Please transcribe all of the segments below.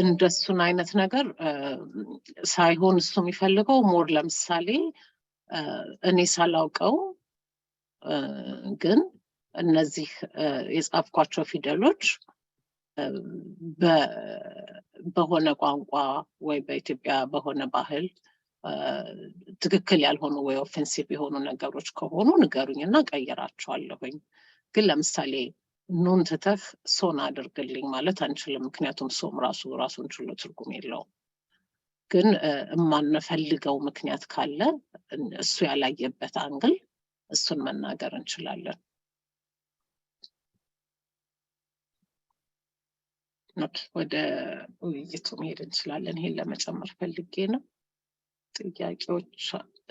እንደሱን አይነት ነገር ሳይሆን እሱ የሚፈልገው ሞር ለምሳሌ እኔ ሳላውቀው ግን እነዚህ የጻፍኳቸው ፊደሎች በሆነ ቋንቋ ወይ በኢትዮጵያ በሆነ ባህል ትክክል ያልሆኑ ወይ ኦፌንሲቭ የሆኑ ነገሮች ከሆኑ ንገሩኝና ቀይራቸዋለሁኝ ግን ለምሳሌ ኑን ተተህ ሶን አድርግልኝ ማለት አንችልም ምክንያቱም ሶም ራሱን ችሎ ትርጉም የለውም ግን ማንፈልገው ምክንያት ካለ እሱ ያላየበት አንግል እሱን መናገር እንችላለን ኦኬ ወደ ውይይቱ መሄድ እንችላለን ይሄን ለመጨመር ፈልጌ ነው ጥያቄዎች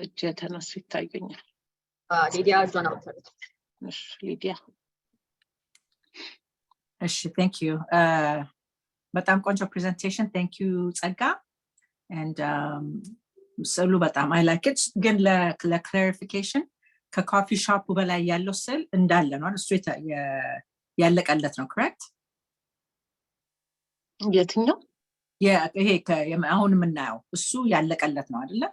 እጄ ተነሱ ይታየኛል ሊዲያ ጆና ወጣች እሺ ሊዲያ እሺ thank you በጣም ቆንጆ presentation thank you ጸጋ and ስዕሉ በጣም I like it ግን ለclarification ከኮፊ ሾፕ በላይ ያለው ስዕል እንዳለ ነው እሱ ያለቀለት ነው correct የትኛው ይሄ አሁን የምናየው እሱ ያለቀለት ነው አይደለ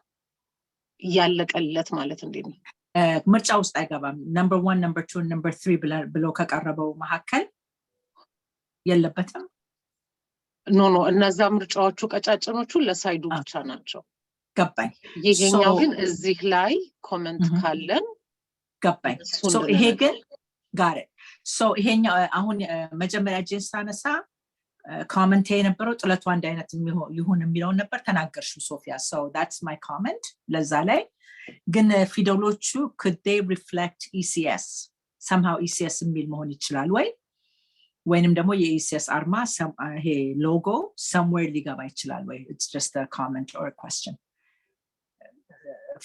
ያለቀለት ማለት እንዴት ነው ምርጫ ውስጥ አይገባም number 1 number 2 number 3 ብሎ ከቀረበው መሐከል የለበትም ኖ እነዛ ምርጫዎቹ ቀጫጭኖቹ ለሳይዱ ብቻ ናቸው ገባኝ ይሄኛው ግን እዚህ ላይ ኮሜንት ካለን ገባኝ so ይሄ ግን got it so ይሄኛው አሁን መጀመሪያ ጄንሳነሳ ኮሜንት የነበረው ጥለቱ አንድ አይነት ይሁን የሚለው ነበር ተናገርሽው ሶፊያ so that's my comment ለዛ ላይ ግን ፊደሎቹ could they reflect ECS somehow ECS የሚል መሆን ይችላል ወይንም ደግሞ የECS አርማ ይሄ ሎጎ somewhere ሊገባ ይችላል ወይ it's just a comment or a question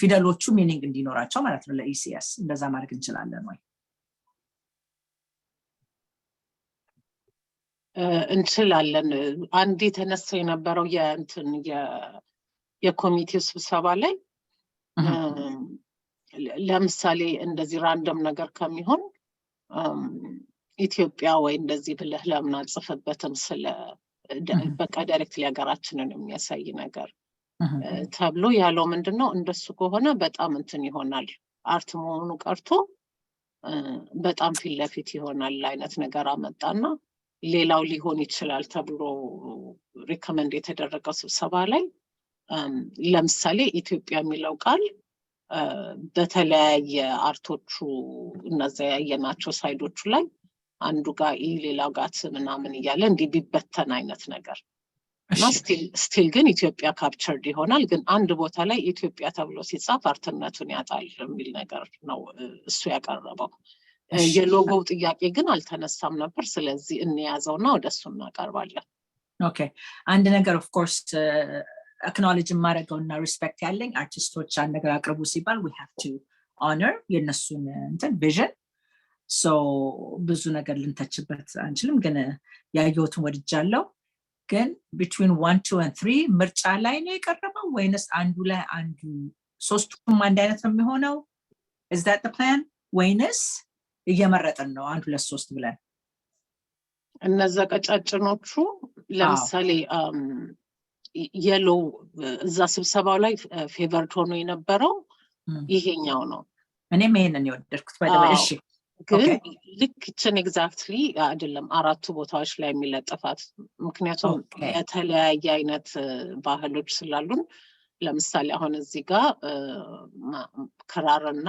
ፊደሎቹ meaning እንዲኖራቸው ማለት ነው ለECS እንደዛ ማድረግ እንችላለን ወይ እንችላለን አንዴ ተነስቶ የነበረው የኮሚቴው ስብሰባ ላይ ለምሳሌ እንደዚህ ራንደም ነገር ከሚሆን ኢትዮጵያ ወይ እንደዚህ ብለህ ለምን አጽፈበትም ስለ በቃ ዳይሬክትሊ ሀገራችንን የሚያሳይ ነገር ተብሎ ያለው ምንድነው እንደሱ ከሆነ በጣም እንትን ይሆናል አርት መሆኑ ቀርቶ በጣም ፊት ለፊት ይሆናል አይነት ነገር አመጣና ሌላው ሊሆን ይችላል ተብሎ ሪኮመንድ የተደረገው ስብሰባ ላይ ለምሳሌ ኢትዮጵያ የሚለው ቃል በተለያየ አርቶቹ እነዛ ያየናቸው ሳይዶቹ ላይ አንዱ ጋር ሌላው ጋር ምናምን ይያለ እንዲህ ቢበተን አይነት ነገር እና ስቲል ግን ኢትዮጵያ ካፕቸርድ ይሆናል ግን አንድ ቦታ ላይ ኢትዮጵያ ተብሎ ሲጻፍ አርትነቱን ያጣል የሚል ነገር ነው እሱ ያቀረበው የሎጎው ጥያቄ ግን አልተነሳም ነበር ስለዚህ እንያዘውና ወደሱ እናቀርባለን ኦኬ አንድ ነገር of course acknowledge ማረጋውና respect ያለኝ አርቲስቶች አንድ ነገር አቅርቡ ሲባል we have to honor የነሱን እንትን vision so ብዙ ነገር ልንተችበት አንችልም ግን ያየሁትን ወድጃለሁ ግን between 1 2 and 3 ምርጫ ላይ ነው የቀረበው ወይንስ አንዱ ላይ አንዱ ሶስቱም አንድ አይነት ነው የሚሆነው is that the plan ወይንስ እየመረጥን ነው 1 2 3 ብለን እነዛ ቀጫጭኖቹ ለምሳሌ የለው እዛ ስብሰባው ላይ ፌቨርድ ሆኖ የነበረው ይሄኛው ነው እኔም ይሄንን የወደድኩት ባይደው እሺ ግን ልክችን ኤግዛክትሊ አይደለም አራቱ ቦታዎች ላይ የሚለጠፋት ምክንያቱም የተለያየ አይነት ባህሎች ስላሉን ለምሳሌ አሁን እዚህ ጋር ክራርና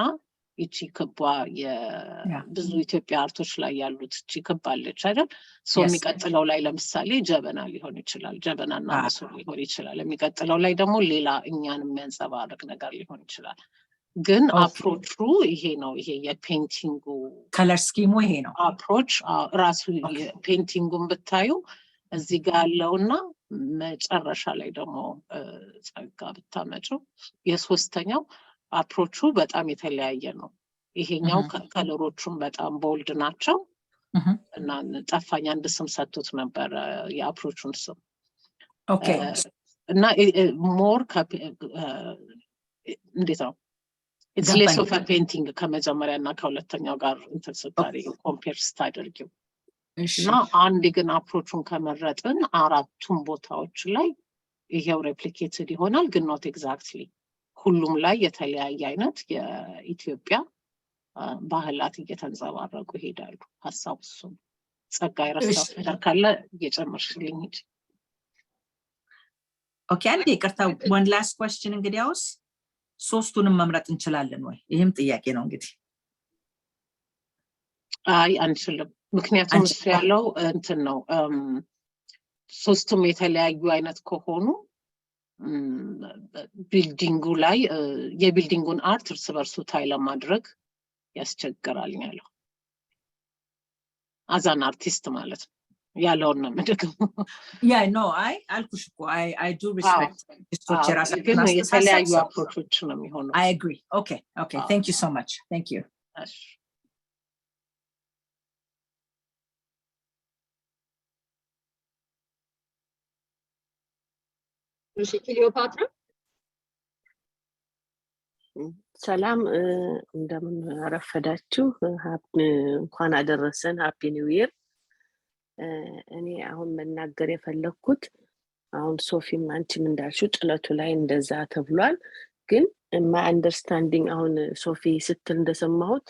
እቺ ክባ የብዙ ኢትዮጵያ አርቶች ላይ ያሉት እቺ ክባለች አይደል ሶ የሚቀጥለው ላይ ለምሳሌ ጀበና ሊሆን ይችላል ጀበናና መሶብ ሊሆን ይችላል የሚቀጥለው ላይ ደግሞ ሌላ እኛን የሚያንጸባርቅ ነገር ሊሆን ይችላል ግን አፕሮቹ ይሄ ነው ይሄ የፔይንቲንጉ ከለር ስኪሙ ይሄ ነው አፕሮች ራሱ የፔይንቲንጉን ብታዩ እዚህ ጋር ያለውና መጨረሻ ላይ ደግሞ ጸጋ ብታመጪው የሶስተኛው አፕሮቹ በጣም የተለያየ ነው ይሄኛው ከለሮቹም በጣም ቦልድ ናቸው እና ጠፋኝ አንድ ስም ሰጥቶት ነበር የአፕሮቹን ስም ኦኬ እና ሞር እንዴት ነው it's less of a painting ከመጀመሪያና ከሁለተኛው ጋር እንትን ስታሪ ኮምፔር ስታደርጊው እና አንድ ግን አፕሮቹን ከመረጥን አራቱም ቦታዎች ላይ ይሄው ሬፕሊኬትድ ይሆናል ግን not exactly ሁሉም ላይ የተለያየ አይነት የኢትዮጵያ ባህላት እየተንጸባረቁ ይሄዳሉ ሐሳቡ እሱ ጸጋ ይረሳው ነገር ካለ እየጨመርሽልኝ እንጂ ኦኬ አንዴ ይቅርታ one last question እንግዲያውስ ሶስቱንም መምረጥ እንችላለን ወይ ይሄም ጥያቄ ነው እንግዲህ አይ አንችልም ምክንያቱም እሱ ያለው እንትን ነው ሶስቱም የተለያዩ አይነት ከሆኑ ቢልዲንጉ ላይ የቢልዲንጉን አርት እርስ በርሱ ታይ ለማድረግ ያስቸግራል ያለው አዛን አርቲስት ማለት ነው ያለውን ነው የምደግመው yeah no I do respect ግን የተለያዩ አፕሮቾች ነው የሚሆነው I agree okay thank you so much thank you ክሊዮፓትራ ሰላም እንደምን አረፈዳችሁ እንኳን አደረሰን ሃፒ ኒው ይር እኔ አሁን መናገር የፈለኩት አሁን ሶፊም አንቺም እንዳልሽው ጥለቱ ላይ እንደዛ ተብሏል ግን my understanding አሁን ሶፊ ስትል እንደሰማሁት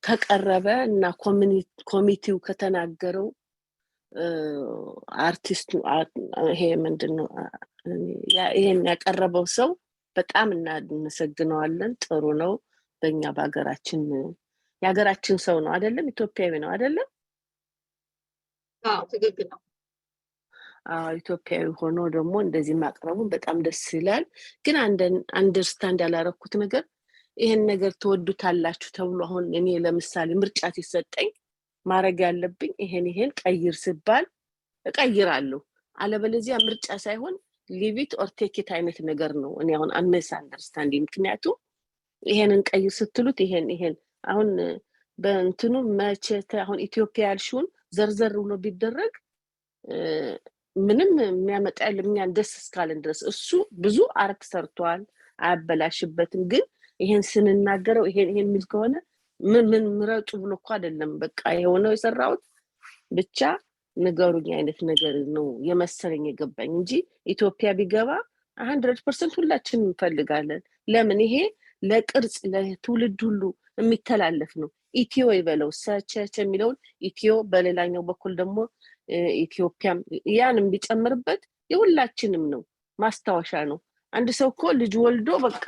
ከቀረበ እና ኮሚቴው ከተናገረው አርቲስቱ ይሄ ምንድነው ይሄን ያቀረበው ሰው በጣም እናመሰግነዋለን ጥሩ ነው በእኛ በአገራችን ያገራችን ሰው ነው አይደለም ኢትዮጵያዊ ነው አይደለም ትክክል ነው ኢትዮጵያዊ ሆኖ ደግሞ እንደዚህ ማቅረቡን በጣም ደስ ይላል ግን አንደርስታንድ ያላረኩት ነገር ይሄን ነገር ተወዱታላችሁ ተብሎ አሁን እኔ ለምሳሌ ምርጫ ሲሰጠኝ ማረግ ያለብኝ ይሄን ቀይር ሲባል እቀይራለሁ አለበለዚያ ምርጫ ሳይሆን leave it or take it አይነት ነገር ነው እኔ አሁን አንደርስታንዲንግ ምክንያቱም ይሄንን ቀይር ስትሉት ይሄን አሁን በእንትኑ መቼተ አሁን ኢትዮጵያ ያልሽውን ዘርዘር ብሎ ቢደረግ ምንም የሚያመጣ ለኛን ደስ እስካለን ድረስ እሱ ብዙ አርት ሰርቷል አያበላሽበትም ግን ይሄን ስንናገረው ይሄን ሚል ከሆነ ምን ምረጡ ብሎ እኮ አይደለም በቃ የሆነው የሰራውት ብቻ ነገሩኝ አይነት ነገር ነው የመሰለኝ የገባኝ እንጂ ኢትዮጵያ ቢገባ 100% ሁላችንም እንፈልጋለን ለምን ይሄ ለቅርጽ ለትውልድ ሁሉ የሚተላለፍ ነው ኢትዮ ይበለው ሰቸ የሚለው ኢትዮ በሌላኛው በኩል ደግሞ ኢትዮጵያም ያንም ቢጨምርበት የሁላችንም ነው ማስታወሻ ነው አንድ ሰው እኮ ልጅ ወልዶ በቃ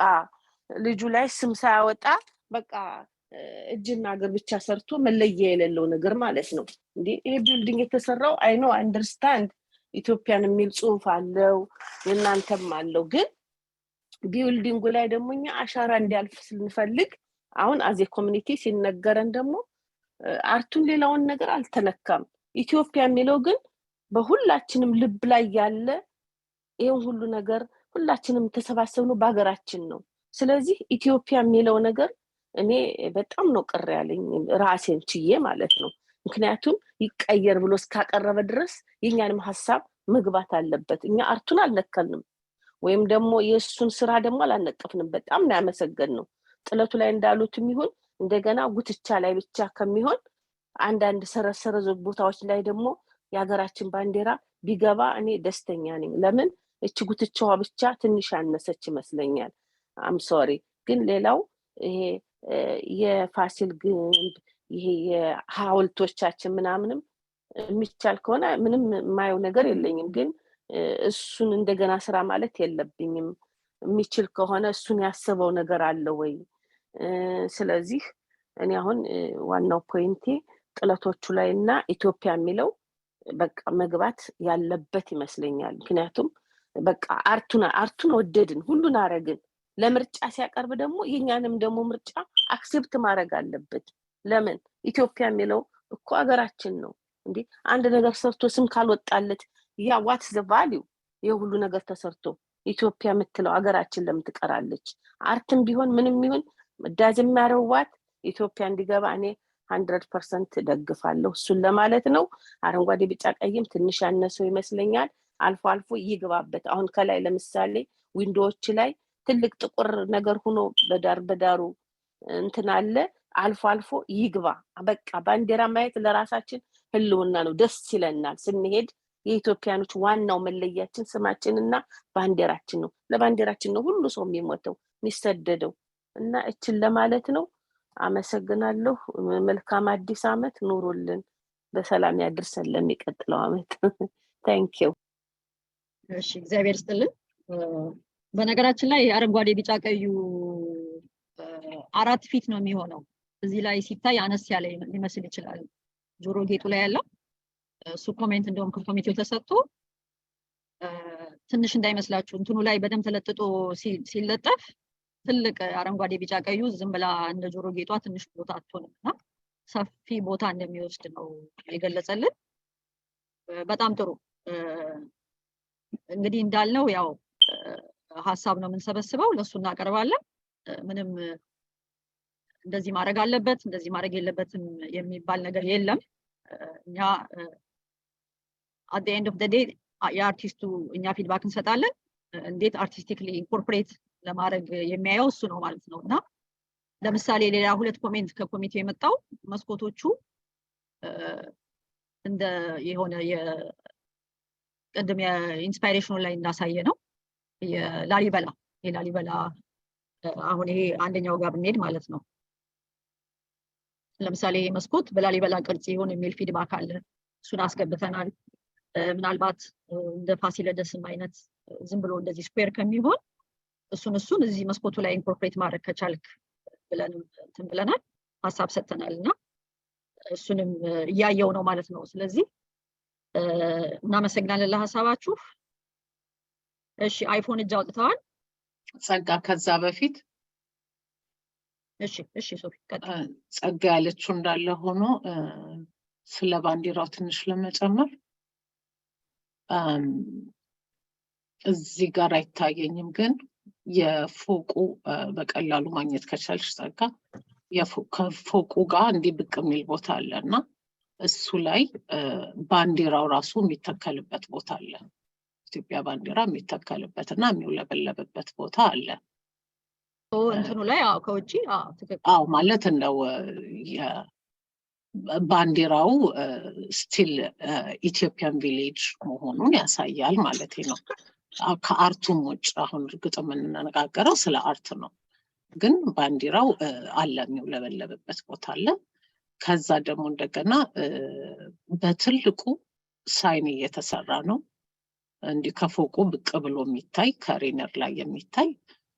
ልጁ ላይ ስም ሳያወጣ በቃ እጅና እግር ብቻ ሰርቶ መለየ የሌለው ነገር ማለት ነው እንዴ ይሄ ቢልዲንግ የተሰራው አይ ኖ አንደርስታንድ ኢትዮጵያን የሚል ጽሁፍ አለው የናንተም አለው ግን ቢልዲንጉ ላይ ደሞኛ አሻራ እንዲያልፍ ስለንፈልግ አሁን አዜ ኮሚኒቲ ሲነገረን ደግሞ አርቱን ሌላውን ነገር አልተነካም ኢትዮጵያ የሚለው ግን በሁላችንም ልብ ላይ ያለ ይሄን ሁሉ ነገር ሁላችንም ተሰባሰብነው በአገራችን ነው ስለዚህ ኢትዮጵያ የሚለው ነገር እኔ በጣም ነው ቅር ያለኝ ራሴን ችዬ ማለት ነው ምክንያቱም ይቀየር ብሎ እስካቀረበ ድረስ የኛንም ሐሳብ መግባት አለበት እኛ አርቱን አልነከልንም ወይም ደግሞ የሱን ስራ ደግሞ አላነቀፍንም በጣም ነው ያመሰገነው ጥለቱ ላይ እንዳሉትም ይሁን እንደገና ጉትቻ ላይ ብቻ ከሚሆን አንዳንድ ሰረሰረ ቦታዎች ላይ ደግሞ ያገራችን ባንዲራ ቢገባ እኔ ደስተኛ ነኝ ለምን እቺ ጉትቻዋ ብቻ ትንሽ ያነሰች ይመስለኛል አም ሶሪ ግን ሌላው ይሄ የፋሲል ግንብ ይሄ የሐውልቶቻችን ምናምንም የሚቻል ከሆነ ምንም ማየው ነገር የለኝም ግን እሱን እንደገና ስራ ማለት የለብኝም የሚችል ከሆነ እሱን ያሰበው ነገር አለ ወይ ስለዚህ እኔ አሁን ዋናው ፖይንቴ ጥለቶቹ ላይና ኢትዮጵያ የሚለው በቃ መግባት ያለበት ይመስለኛል ምክንያቱም በቃ አርቱን ወደድን ሁሉን አረግን ለምርጫ ሲያቀርብ ደግሞ የኛንም ደግሞ ምርጫ አክሴፕት ማድረግ አለበት ለምን ኢትዮጵያ የሚለው እኮ አገራችን ነው እንዴ አንድ ነገር ሰርቶ ስም ካልወጣለት ያ ዋትስ ዘ ቫልዩ የሁሉ ነገር ተሰርቶ ኢትዮጵያ የምትለው አገራችን ለምትቀራለች አርትም ቢሆን ምንም ይሁን ዳዝም ያረዋት ኢትዮጵያ እንዲገባ እኔ 100% ደግፋለሁ እሱን ለማለት ነው አረንጓዴ ቢጫ ቀይም ትንሽ ያነሰው ይመስለኛል አልፎ አልፎ ይግባበት አሁን ከላይ ለምሳሌ ዊንዶዎች ላይ ትልቅ ጥቁር ነገር ሆኖ በዳሩ እንትን አለ አልፎ ይግባ በቃ ባንዲራ ማየት ለራሳችን ህልውና ነው ደስ ይለናል ስንሄድ የኢትዮጵያኖች ዋናው መለያችን ስማችንና ባንዲራችን ነው ለባንዲራችን ነው ሁሉ ሰው የሚሞተው የሚሰደደው እና እችን ለማለት ነው አመሰግናለሁ መልካም አዲስ አመት ኑሩልን በሰላም ያድርሰን ለሚቀጥለው አመት thank you እሺ እግዚአብሔር ይስጥልን በነገራችን ላይ አረንጓዴ ቢጫ ቀዩ አራት ፊት ነው የሚሆነው እዚህ ላይ ሲታይ አነስ ያለ ሊመስል ይችላል ጆሮ ጌጡ ላይ ያለው እሱ ኮሜንት እንደውም ከኮሚቴው ተሰጥቶ ትንሽ እንዳይመስላችሁ እንትኑ ላይ በደም ተለጥጦ ሲለጠፍ ትልቅ አረንጓዴ ቢጫ ቀዩ ዝም ብላ እንደ ጆሮ ጌጧ ትንሽ ቦታ አትሆንምና ሰፊ ቦታ እንደሚወስድ ነው የገለጸልን በጣም ጥሩ እንግዲህ እንዳልነው ያው ሐሳብ ነው የምንሰበስበው ለሱ እናቀርባለን ምንም እንደዚህ ማድረግ አለበት እንደዚህ ማድረግ የለበትም የሚባል ነገር የለም እኛ at the end of the day የአርቲስቱ እኛ ፊድባክ እንሰጣለን እንዴት አርቲስቲክሊ ኢንኮርፖሬት ለማድረግ የሚያየው እሱ ነው ማለት ነውና ለምሳሌ ሌላ ሁለት ኮሜንት ከኮሚቴው የመጣው መስኮቶቹ እንደ የሆነ የቀደም የኢንስፓይሬሽኑ ላይ እንዳሳየ ነው የላሊበላ አሁን ይሄ አንደኛው ጋር ብንሄድ ማለት ነው ለምሳሌ መስኮት በላሊበላ ቅርጽ ይሆን የሚል ፊድባክ አለ እሱን አስገብተናል ምናልባት እንደ ፋሲለደስም አይነት ዝም ብሎ እንደዚህ ስኩዌር ከሚሆን እሱን እዚህ መስኮቱ ላይ ኢንኮርፖሬት ማድረግ ከቻልክ ብለናል ሐሳብ ሰጥተናልና እሱንም ያያየው ነው ማለት ነው ስለዚህ እናመሰግናለን ለሐሳባችሁ እሺ አይፎን እጅ አውጥተዋል ጸጋ ከዛ በፊት እሺ ሶፊ ጸጋ ያለችው እንዳለ ሆኖ ስለ ባንዲራው ትንሽ ለመጨመር እዚህ ጋር አይታየኝም ግን የፎቁ በቀላሉ ማግኘት ከቻልሽ ጸጋ ከፎቁ ጋር እንዲህ ብቅ የሚል ቦታ አለና እሱ ላይ ባንዲራው ራሱ የሚተከልበት ቦታ አለ ኢትዮጵያ ባንዲራ የሚተከልበትና የሚውለበለብበት ቦታ አለ እንትኑ ላይ ከውጪ ትክክል ማለት ነው ባንዲራው ስቲል ኢትዮጵያን ቪሌጅ መሆኑን ያሳያል ማለት ነው ከአርቱም ውጭ አሁን እርግጥ የምንነጋገረው ስለ አርት ነው ግን ባንዲራው አለ የሚውለበለብበት ቦታ አለ ከዛ ደግሞ እንደገና በትልቁ ሳይን እየተሰራ ነው እንዲህ ከፎቁ ብቅ ብሎ የሚታይ ከሬነር ላይ የሚታይ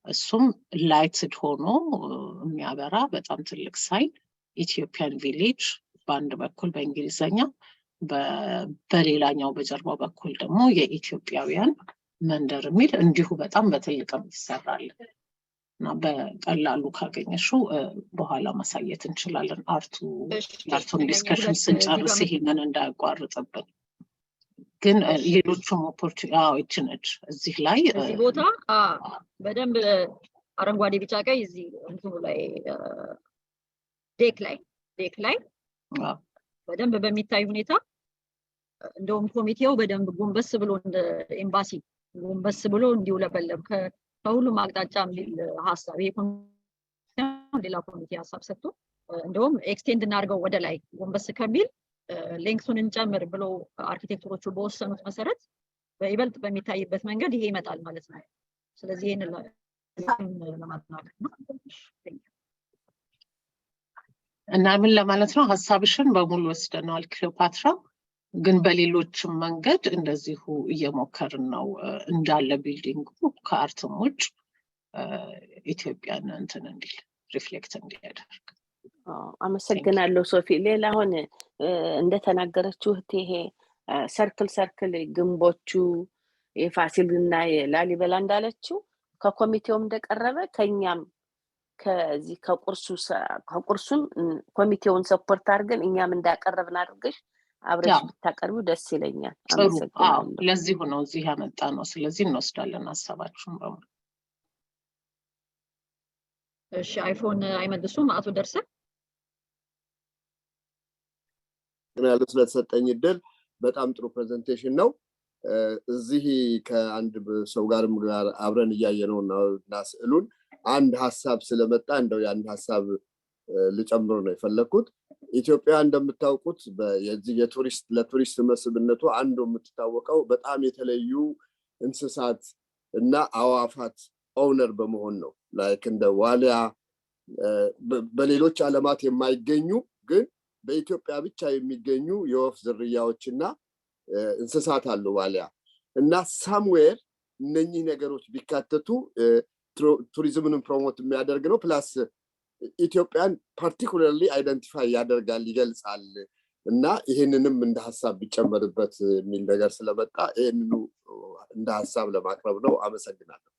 እሱም ላይትድ ሆኖ የሚያበራ በጣም ትልቅ ሳይን ኢትዮጵያን ቪሌጅ በአንድ በኩል በእንግሊዘኛ በሌላኛው በጀርባው በኩል ደግሞ የኢትዮጵያውያን መንደር የሚል እንዲሁ በጣም በትልቅም ይሰራል እና በቀላሉ ካገኘሽው በኋላ ማሳየት እንችላለን አርቱን ዲስከሽን ስንጨርስ ይሄንን እንዳያቋርጥብን ግን ሌሎቹም ኦፖርቹኒቲ ነች እዚህ ላይ እዚህ ቦታ በደንብ አረንጓዴ ቢጫ ቀይ እዚህ እንትኑ ላይ ዴክ ላይ በደንብ በሚታይ ሁኔታ እንደውም ኮሚቴው በደንብ ጎንበስ ብሎ እንደ ኤምባሲ ጎንበስ ብሎ እንዲውለበለብ ከሁሉም አቅጣጫ የሚል ሐሳብ ሌላ ኮሚቴ ሐሳብ ሰጥቶ እንደውም ኤክስቴንድ እናድርገው ወደ ላይ ጎንበስ ከሚል ሌንግሱን እንጨምር ብሎ አርኪቴክቸሮቹ በወሰኑት መሰረት በይበልጥ በሚታይበት መንገድ ይሄ ይመጣል ማለት ነው ስለዚህ ይሄን ለማጥናት ነው እና ምን ለማለት ነው ሐሳብሽን በሙሉ ወስደናል ክሊዮፓትራ ግን በሌሎችም መንገድ እንደዚሁ እየሞከርን ነው እንዳለ ቢልዲንጉ ከአርትም ውጭ ኢትዮጵያን እንትን እንዲል ሪፍሌክት እንዲያደርግ አመሰግናለሁ ሶፊ ሌላ ሆነ እንደተናገረችው ይሄ ሰርክል ግንቦቹ የፋሲልና የላሊበላ እንዳለችው ከኮሚቴውም እንደቀረበ ከኛም ከዚህ ከቁርሱም ኮሚቴውን ሰፖርት አድርገን እኛም እንዳቀረብን አድርገሽ አብረሽ ብታቀርቡ ደስ ይለኛል አመሰግናለሁ ለዚህ ነው እዚህ ያመጣ ነው ስለዚህ እንወስዳለን ሐሳባችሁን በሙሉ እሺ አይፎን አይመልሱም አቶ ደርሰ ምናልባት ስለተሰጠኝ እድል በጣም ጥሩ ፕሬዘንቴሽን ነው እዚህ ከአንድ ሰው ጋርም አብረን እያየነው እና ስዕሉን አንድ ሐሳብ ስለመጣ እንደው ያን ሐሳብ ልጨምር ነው የፈለኩት ኢትዮጵያ እንደምታውቁት የዚህ ለቱሪስት መስህብነቱ አንዱ የምትታወቀው በጣም የተለዩ እንስሳት እና አዋፋት ኦውነር በመሆን ነው ላይክ እንደ ዋሊያ በሌሎች ዓለማት የማይገኙ ግን በኢትዮጵያ ብቻ የሚገኙ የወፍ ዝርያዎችና እንስሳት አሉ ዋሊያ እና ሳምዌር እነኚህ ነገሮች ቢካተቱ ቱሪዝምን ፕሮሞት የሚያደርግ ነው ፕላስ ኢትዮጵያን ፓርቲኩላርሊ አይደንቲፋይ ያደርጋል ይገልጻል እና ይሄንንም እንደ ሐሳብ ቢጨመርበት የሚል ነገር ስለመጣ ይሄንኑ እንደ ሐሳብ ለማቅረብ ነው አመሰግናለሁ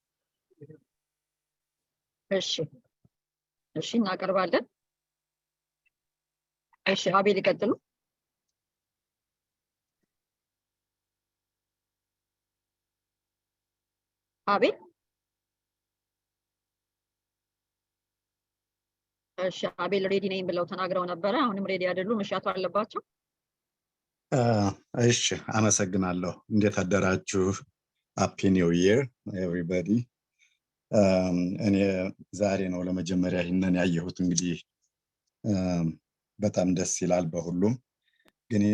እሺ እናቀርባለን እሺ አቤል ይቀጥሉ አቤል እሺ አቤል ሬዲ ነኝ ብለው ተናግረው ነበር አሁንም ሬዲ አይደሉም መሻቱ አለባቸው እሺ አመሰግናለሁ እንዴት አደራችሁ ሃፒ ኒው ይር ኤቨሪባዲ እኔ ዛሬ ነው ለመጀመሪያ ይሄንን ያየሁት እንግዲህ በጣም ደስ ይላል በሁሉም ግን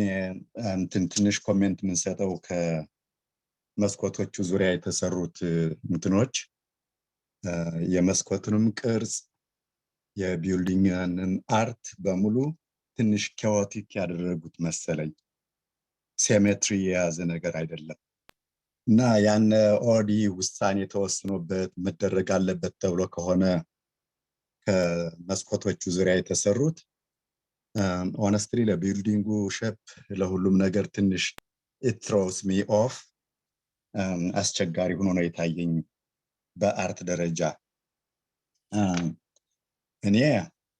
ትንሽ ኮሜንት ምን ሰጠው ከመስኮቶቹ ዙሪያ የተሰሩት እንትኖች የመስኮቱንም ቅርጽ የቢልዲንግን አርት በሙሉ ትንሽ ኬዎቲክ ያደረጉት መሰለኝ ሲሜትሪ የያዘ ነገር አይደለም እና ያን ኦዲ ውሳኔ ተወስኖበት መደረግ አለበት ተብሎ ከሆነ ከመስኮቶቹ ዙሪያ የተሰሩት honestly ለቢልዲንጉ ሼፕ ለሁሉም ነገር ትንሽ it throws me off አስቸጋሪ ሆኖ ነው የታየኝ በአርት ደረጃ እኔ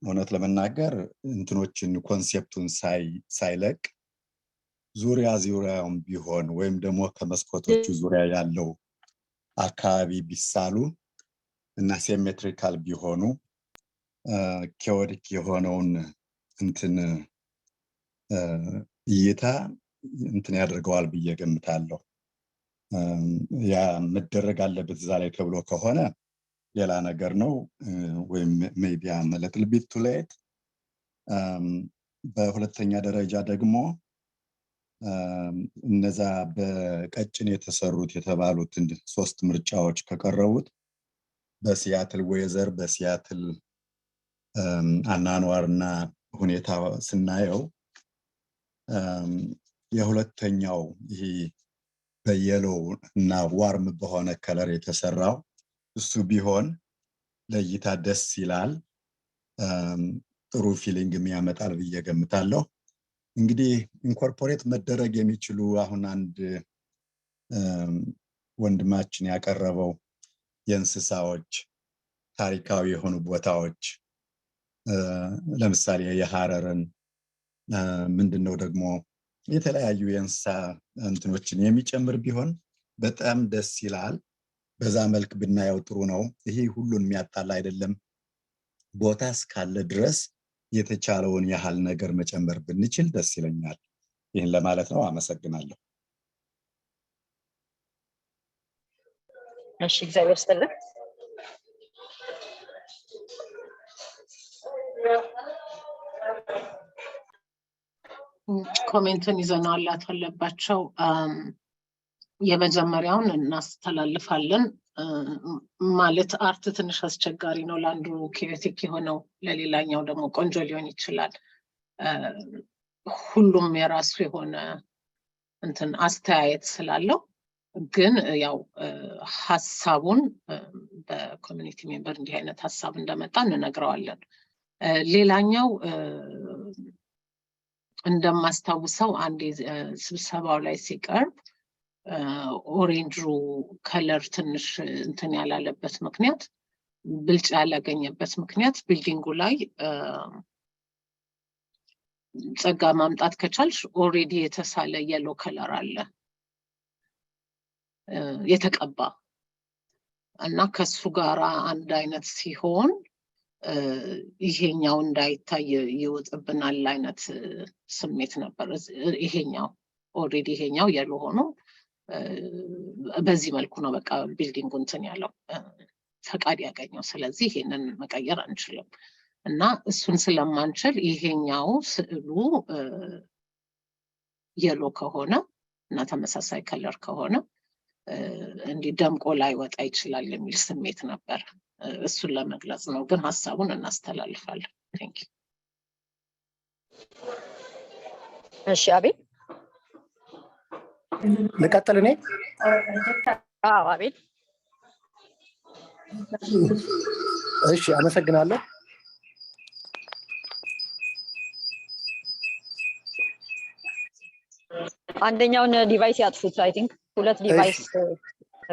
እውነት ለመናገር እንትኖችን ኮንሴፕቱን ሳይለቅ ዙሪያውን ቢሆን ወይም ደግሞ ከመስኮቶቹ ዙሪያ ያለው አካባቢ ቢሳሉ እና ሲሜትሪካል ቢሆኑ ኬዎቲክ የሆነውን እንትን እይታ እንትን ያደርገዋል ብዬ ገምታለሁ ያ መደረግ አለበት እዛ ላይ ተብሎ ከሆነ ሌላ ነገር ነው ወይም maybe a little bit too late በሁለተኛ ደረጃ ደግሞ እነዛ በቀጭን የተሰሩት የተባሉት ሶስት ምርጫዎች ከቀረቡት በሲያትል ዌዘር በሲያትል አናኗርና ሁኔታ ስናየው የሁለተኛው ይሄ በየለው እና ዋርም በሆነ ከለር የተሰራው እሱ ቢሆን ለእይታ ደስ ይላል ጥሩ ፊሊንግ የሚያመጣል ብዬ ገምታለሁ እንግዲህ ኢንኮርፖሬት መደረግ የሚችሉ አሁን አንድ ወንድማችን ያቀረበው የእንስሳዎች ታሪካዊ የሆኑ ቦታዎች ለምሳሌ የሐረርን ምንድነው ደግሞ የተለያዩ የእንስሳ እንትኖችን የሚጨምር ቢሆን በጣም ደስ ይላል በዛ መልክ ብናየው ጥሩ ነው ይሄ ሁሉን የሚያጣላ አይደለም ቦታ እስካለ ድረስ የተቻለውን ያህል ነገር መጨመር ብንችል ደስ ይለኛል ይሄን ለማለት ነው አመሰግናለሁ እሺ እግዚአብሔር ይስጥልን ኮሜንትን ይዘናላት አለባቸው የመጀመሪያውን እናስተላልፋለን ማለት አርት ትንሽ አስቸጋሪ ነው ለአንዱ ኬዎቲክ የሆነው ለሌላኛው ደግሞ ቆንጆ ሊሆን ይችላል ሁሉም የራሱ የሆነ እንትን አስተያየት ስላለው ግን ያው ሐሳቡን በኮሚኒቲ ሜምበር እንዲህ አይነት ሐሳብ እንደመጣ እንነግረዋለን ሌላኛው እንደማስታውሰው አንድ ስብሰባው ላይ ሲቀርብ ኦሬንጁ ከለር ትንሽ እንትን ያላለበት ምክንያት ብልጭ ያላገኘበት ምክንያት ቢልዲንጉ ላይ ጸጋ ማምጣት ከቻልሽ ኦሬዲ የተሳለ የሎ ከለር አለ የተቀባ እና ከሱ ጋራ አንድ አይነት ሲሆን ይሄኛው እንዳይታይ ይወጥብናል አይነት ስሜት ነበር ይሄኛው ኦሬዲ ይሄኛው የሎ ሆኖ በዚህ መልኩ ነው በቃ ቢልዲንጉ እንትን ያለው ፈቃድ ያገኘው ስለዚህ ይሄንን መቀየር አንችልም እና እሱን ስለማንችል ይሄኛው ስዕሉ የሎ ከሆነ እና ተመሳሳይ ከለር ከሆነ እንዲህ ደምቆ ላይ ወጣ ይችላል የሚል ስሜት ነበር። እሱን ለመግለጽ ነው፣ ግን ሐሳቡን እናስተላልፋለን። ቴንክ ዩ። እሺ አቤል ልቀጥል እኔ? አዎ አቤል። እሺ አመሰግናለሁ። አንደኛውን ዲቫይስ ያጥፉት። አይ ቲንክ ሁለት ዲቫይስ።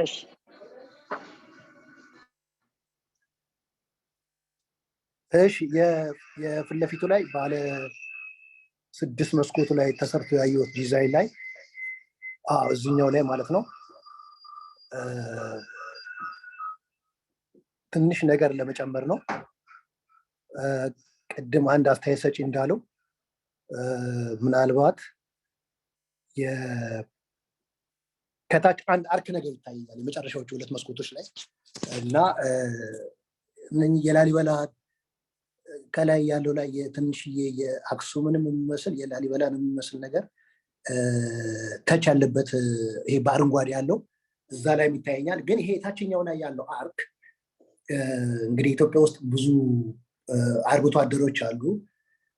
እሺ እሺ የፊት ለፊቱ ላይ ባለ 6 መስኮቱ ላይ ተሰርቶ ያየሁት ዲዛይን ላይ እዚህኛው ላይ ማለት ነው ትንሽ ነገር ለመጨመር ነው። ቅድም አንድ አስተያየት ሰጪ እንዳለው ምናልባት ከታች አንድ አርክ ነገር ይታያል የመጨረሻዎቹ 2 መስኮቶች ላይ እና እነኚህ የላሊበላ ከላይ ያለው ላይ የትንሽዬ የአክሱምንም የሚመስል የላሊበላን የሚመስል ነገር ተች ያለበት ይሄ በአረንጓዴ ያለው እዛ ላይ ይታየኛል። ግን ይሄ ታችኛው ላይ ያለው አርክ እንግዲህ ኢትዮጵያ ውስጥ ብዙ አርብቶ አደሮች አሉ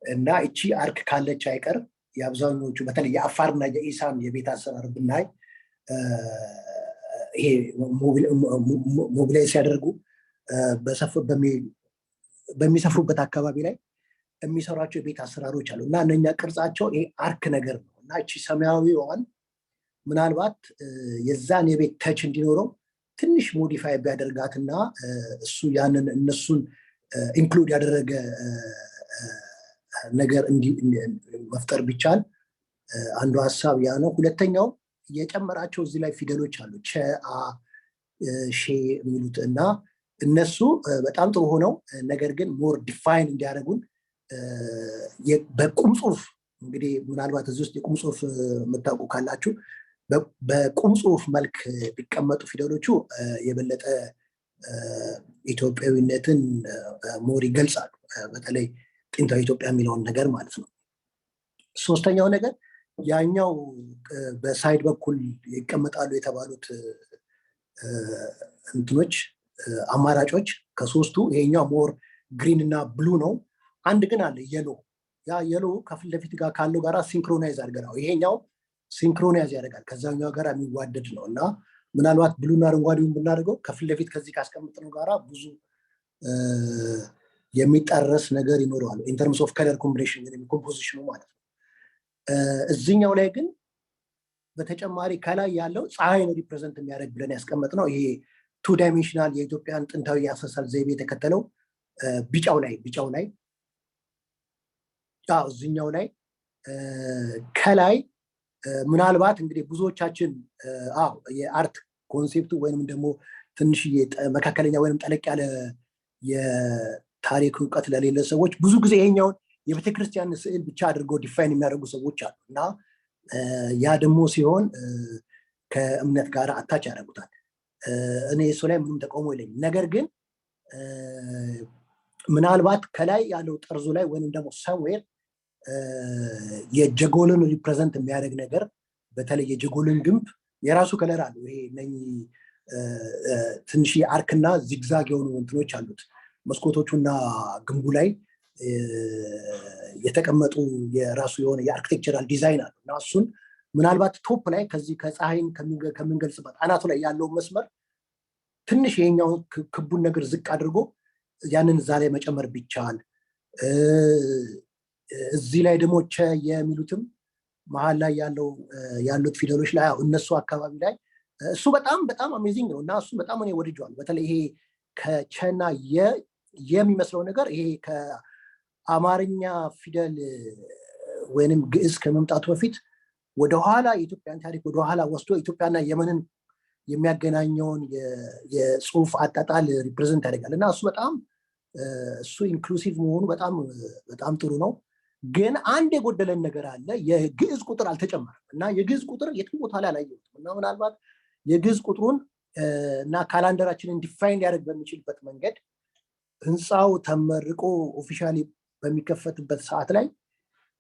እና እቺ አርክ ካለች አይቀር የአብዛኞቹ በተለይ የአፋርና የኢሳን የቤት አሰራር ብናይ ይሄ ሞቢላይዝ ሲያደርጉ በሚሰፍሩበት አካባቢ ላይ የሚሰሯቸው የቤት አሰራሮች አሉ እና እነኛ ቅርጻቸው ይሄ አርክ ነገር ነው እና እቺ ሰማያዊዋን ምናልባት የዛን የቤት ተች እንዲኖረው ትንሽ ሞዲፋይ ቢያደርጋትና እሱ ያንን እነሱን ኢንክሉድ ያደረገ ነገር መፍጠር ቢቻል አንዱ ሐሳብ ያ ነው። ሁለተኛው የጨመራቸው እዚህ ላይ ፊደሎች አሉ ቸ አ ሼ የሚሉት እና እነሱ በጣም ጥሩ ሆነው ነገር ግን ሞር ዲፋይን እንዲያደርጉን በቁም ጽሁፍ እንግዲህ ምናልባት እዚህ ውስጥ የቁም ጽሁፍ የምታውቁ ካላችሁ በቁም ጽሁፍ መልክ ቢቀመጡ ፊደሎቹ የበለጠ ኢትዮጵያዊነትን ሞር ይገልጻሉ። በተለይ ጥንታዊ ኢትዮጵያ የሚለውን ነገር ማለት ነው። ሶስተኛው ነገር ያኛው በሳይድ በኩል ይቀመጣሉ የተባሉት እንትኖች አማራጮች ከሶስቱ ይሄኛው ሞር ግሪን እና ብሉ ነው። አንድ ግን አለ የሎ። ያ የሎ ከፊት ለፊት ጋር ካለው ጋራ ሲንክሮናይዝ አድርገናል። ይሄኛው ሲንክሮናይዝ ያደርጋል ከዛኛው ጋራ የሚዋደድ ነው እና ምናልባት ብሉና አረንጓዴውን ብናደርገው ከፊት ለፊት ከዚህ ካስቀምጥነው ጋራ ብዙ የሚጣረስ ነገር ይኖረዋል ኢን ተርምስ ኦፍ ከለር ኮምቢኔሽን ወይም ኮምፖዚሽኑ ማለት ነው። እዚህኛው ላይ ግን በተጨማሪ ከላይ ያለው ፀሐይን ሪፕሬዘንት የሚያደርግ ብለን ያስቀመጥነው ይሄ 2 ዳይሜንሽናል የኢትዮጵያን ጥንታዊ የአሰሳል ዘይቤ የተከተለው ቢጫው ላይ እዚህኛው ላይ ከላይ ምናልባት እንግዲህ ብዙዎቻችን የአርት ኮንሴፕቱ ወይንም ደግሞ ትንሽ መካከለኛ ወይንም ጠለቅ ያለ የታሪክ እውቀት ለሌለ ሰዎች ብዙ ጊዜ ይሄኛውን የቤተክርስቲያን ስዕል ብቻ አድርገው ዲፋይን የሚያደርጉ ሰዎች አሉ እና ያ ደግሞ ሲሆን ከእምነት ጋር አታች ያደርጉታል። እኔ እሱ ላይ ምንም ተቃውሞ የለኝም። ነገር ግን ምናልባት ከላይ ያለው ጠርዙ ላይ ወይንም ደግሞ ሰምዌር የጀጎልን ሪፕሬዘንት የሚያደርግ ነገር በተለይ የጀጎልን ግንብ የራሱ ከለር አለው። ይሄ ትንሽ አርክና ዚግዛግ የሆኑ እንትኖች አሉት መስኮቶቹና ግንቡ ላይ የተቀመጡ የራሱ የሆነ የአርኪቴክቸራል ዲዛይን አለው እና እሱን ምናልባት ቶፕ ላይ ከዚህ ከፀሐይን ከምንገልጽበት አናቱ ላይ ያለው መስመር ትንሽ ይሄኛው ክቡን ነገር ዝቅ አድርጎ ያንን እዛ ላይ መጨመር ቢቻል እዚህ ላይ ደግሞ ቸ የሚሉትም መሀል ላይ ያሉት ፊደሎች ላይ እነሱ አካባቢ ላይ እሱ በጣም አሜዚንግ ነው እና እሱ በጣም እኔ ወድጄዋለሁ። በተለይ ይሄ ከቸና የሚመስለው ነገር ይሄ ከአማርኛ ፊደል ወይንም ግዕዝ ከመምጣቱ በፊት ወደኋላ የኢትዮጵያን ታሪክ ወደኋላ ወስዶ ኢትዮጵያና የመንን የሚያገናኘውን የጽሁፍ አጣጣል ሪፕሬዘንት ያደርጋል እና እሱ በጣም እሱ ኢንክሉሲቭ መሆኑ በጣም ጥሩ ነው። ግን አንድ የጎደለን ነገር አለ። የግዕዝ ቁጥር አልተጨመረም እና የግዕዝ ቁጥር የትም ቦታ ላይ አላየሁትም እና ምናልባት የግዕዝ ቁጥሩን እና ካላንደራችንን ዲፋይን ሊያደርግ በሚችልበት መንገድ ህንፃው ተመርቆ ኦፊሻሊ በሚከፈትበት ሰዓት ላይ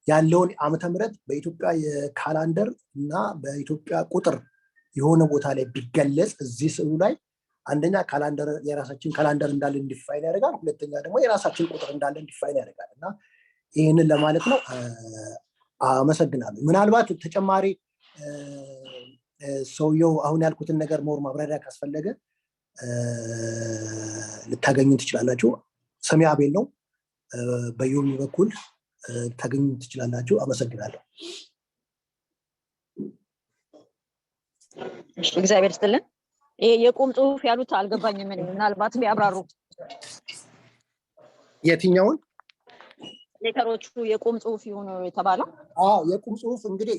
ያለውን ዓመተ ምህረት በኢትዮጵያ የካላንደር እና በኢትዮጵያ ቁጥር የሆነ ቦታ ላይ ቢገለጽ እዚህ ስዕሉ ላይ አንደኛ ካላንደር የራሳችን ካላንደር እንዳለን ዲፋይን ያደርጋል፣ ሁለተኛ ደግሞ የራሳችን ቁጥር እንዳለን ዲፋይን ያደርጋል እና ይህንን ለማለት ነው። አመሰግናለሁ። ምናልባት ተጨማሪ ሰውየው አሁን ያልኩትን ነገር ሞር ማብራሪያ ካስፈለገ ልታገኙ ትችላላችሁ። ሰሚ አቤል ነው። በዩሚ በኩል ልታገኙ ትችላላችሁ። አመሰግናለሁ። እግዚአብሔር ይስጥልን። ይሄ የቁም ጽሁፍ ያሉት አልገባኝም። ምናልባት ቢያብራሩ። የትኛውን ሌተሮቹ የቁም ጽሁፍ ይሁን የተባለው? የቁም ጽሁፍ እንግዲህ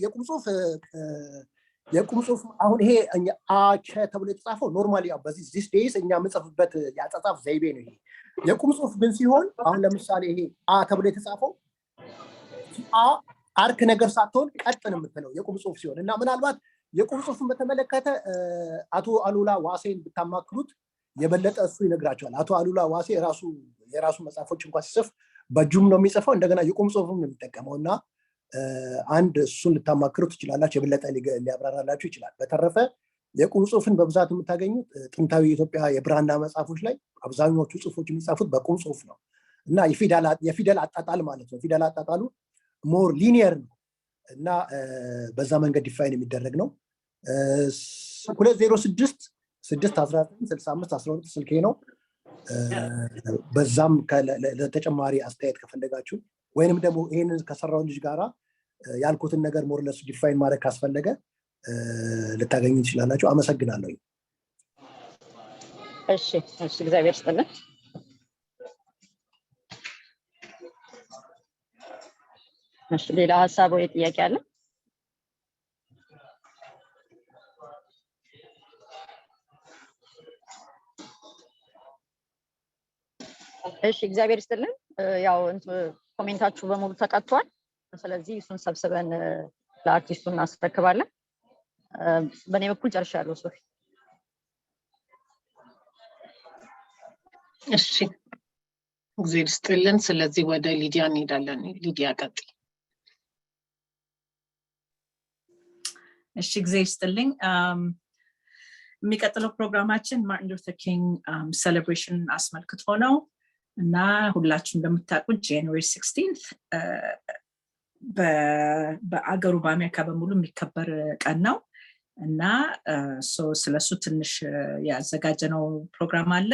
የቁም ጽሁፍ አሁን ይሄ አቸ ተብሎ የተጻፈው ኖርማሊ በዚህ ዚስ ዴይስ እኛ የምንጽፍበት የአጻጻፍ ዘይቤ ነው። ይሄ የቁም ጽሁፍ ግን ሲሆን አሁን ለምሳሌ ይሄ ተብሎ የተጻፈው አርክ ነገር ሳትሆን ቀጥ ነው የምትለው የቁም ጽሁፍ ሲሆን እና ምናልባት የቁም ጽሁፍን በተመለከተ አቶ አሉላ ዋሴን ብታማክሩት የበለጠ እሱ ይነግራቸዋል። አቶ አሉላ ዋሴ የራሱ መጽሐፎች እንኳን ሲጽፍ በእጁም ነው የሚጽፈው፣ እንደገና የቁም ጽሁፍም ነው የሚጠቀመው እና አንድ እሱን ልታማክሩ ትችላላችሁ፣ የበለጠ ሊያብራራላችሁ ይችላል። በተረፈ የቁም ጽሁፍን በብዛት የምታገኙት ጥንታዊ የኢትዮጵያ የብራና መጽሐፎች ላይ አብዛኞቹ ጽሁፎች የሚጻፉት በቁም ጽሁፍ ነው እና የፊደል አጣጣል ማለት ነው። ፊደል አጣጣሉ ሞር ሊኒየር ነው እና በዛ መንገድ ዲፋይን የሚደረግ ነው። 206 619 65 12 ስልኬ ነው። በዛም ለተጨማሪ አስተያየት ከፈለጋችሁ ወይንም ደግሞ ይሄንን ከሰራው ልጅ ጋራ ያልኩትን ነገር ሞር ለሱ ዲፋይን ማድረግ ካስፈለገ ልታገኙ ትችላላችሁ። አመሰግናለሁ። እሺ እግዚአብሔር ይስጥልን። እሺ ሌላ ሀሳብ ወይ ጥያቄ አለ? እሺ እግዚአብሔር ይስጥልን። ያው ኮሜንታችሁ በሙሉ ተቀጥቷል። ስለዚህ እሱን ሰብስበን ለአርቲስቱ እናስረክባለን። በእኔ በኩል ጨርሻለሁ። ሶፊ እሺ እግዚአብሔር ይስጥልን። ስለዚህ ወደ ሊዲያ እንሄዳለን። ሊዲያ ቀጥይ። እሺ እግዚአብሔር ይስጥልኝ። የሚቀጥለው ፕሮግራማችን ማርቲን ሉተር ኪንግ ሴሌብሬሽን አስመልክቶ ነው እና ሁላችሁም እንደምታውቁት ጃንዋሪ 16 በአገሩ በአሜሪካ በሙሉ የሚከበር ቀን ነው እና ስለሱ ትንሽ ያዘጋጀነው ፕሮግራም አለ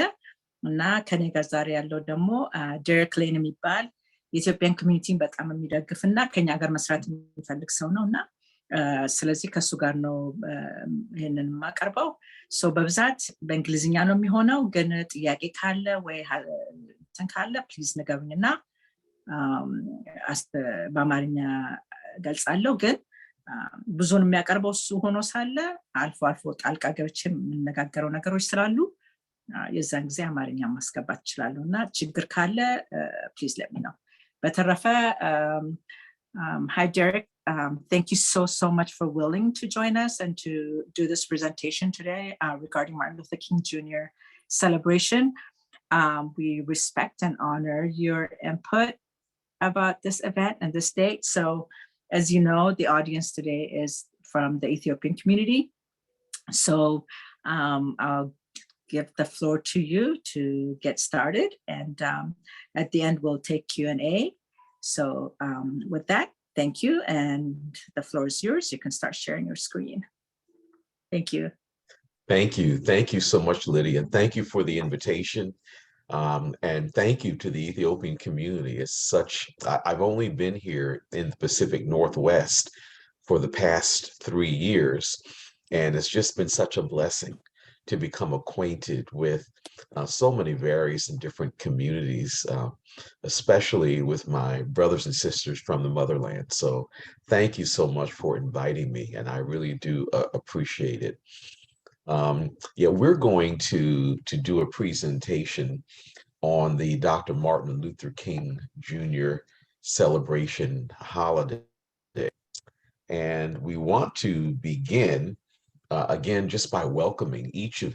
እና ከኔ ጋር ዛሬ ያለው ደግሞ ዴሬክ ሌን የሚባል የኢትዮጵያን ኮሚኒቲን በጣም የሚደግፍ እና ከኛ ጋር መስራት የሚፈልግ ሰው ነው እና ስለዚህ ከሱ ጋር ነው ይሄንን የማቀርበው። በብዛት በእንግሊዝኛ ነው የሚሆነው፣ ግን ጥያቄ ካለ ወይ እንትን ካለ ፕሊዝ ንገሩኝና በአማርኛ ገልጻለሁ። ግን ብዙን የሚያቀርበው እሱ ሆኖ ሳለ አልፎ አልፎ ጣልቃ ገብቼ የምነጋገረው ነገሮች ስላሉ የዛን ጊዜ አማርኛ ማስገባት እችላለሁ እና ችግር ካለ ፕሊዝ let me know። በተረፈ hi Derek, thank you so much for willing to join us and to do this presentation today regarding Martin Luther King Jr. celebration. We respect and honor your input about this event and this date. So as you know, the audience today is from the Ethiopian community. So I'll give the floor to you to get started, and at the end we'll take Q&A. So with that, thank you, and the floor is yours. You can start sharing your screen. Thank you. Thank you. Thank you so much, Lydia. And thank you for the invitation. And thank you to the Ethiopian community. It's I've only been here in the Pacific Northwest for the past 3 years. And it's just been such a blessing to become acquainted with so many various and different communities, especially with my brothers and sisters from the motherland. So thank you so much for inviting me, and I really do appreciate it. We're going to do a presentation on the Dr. Martin Luther King Jr. celebration holiday. And we want to begin again just by welcoming each of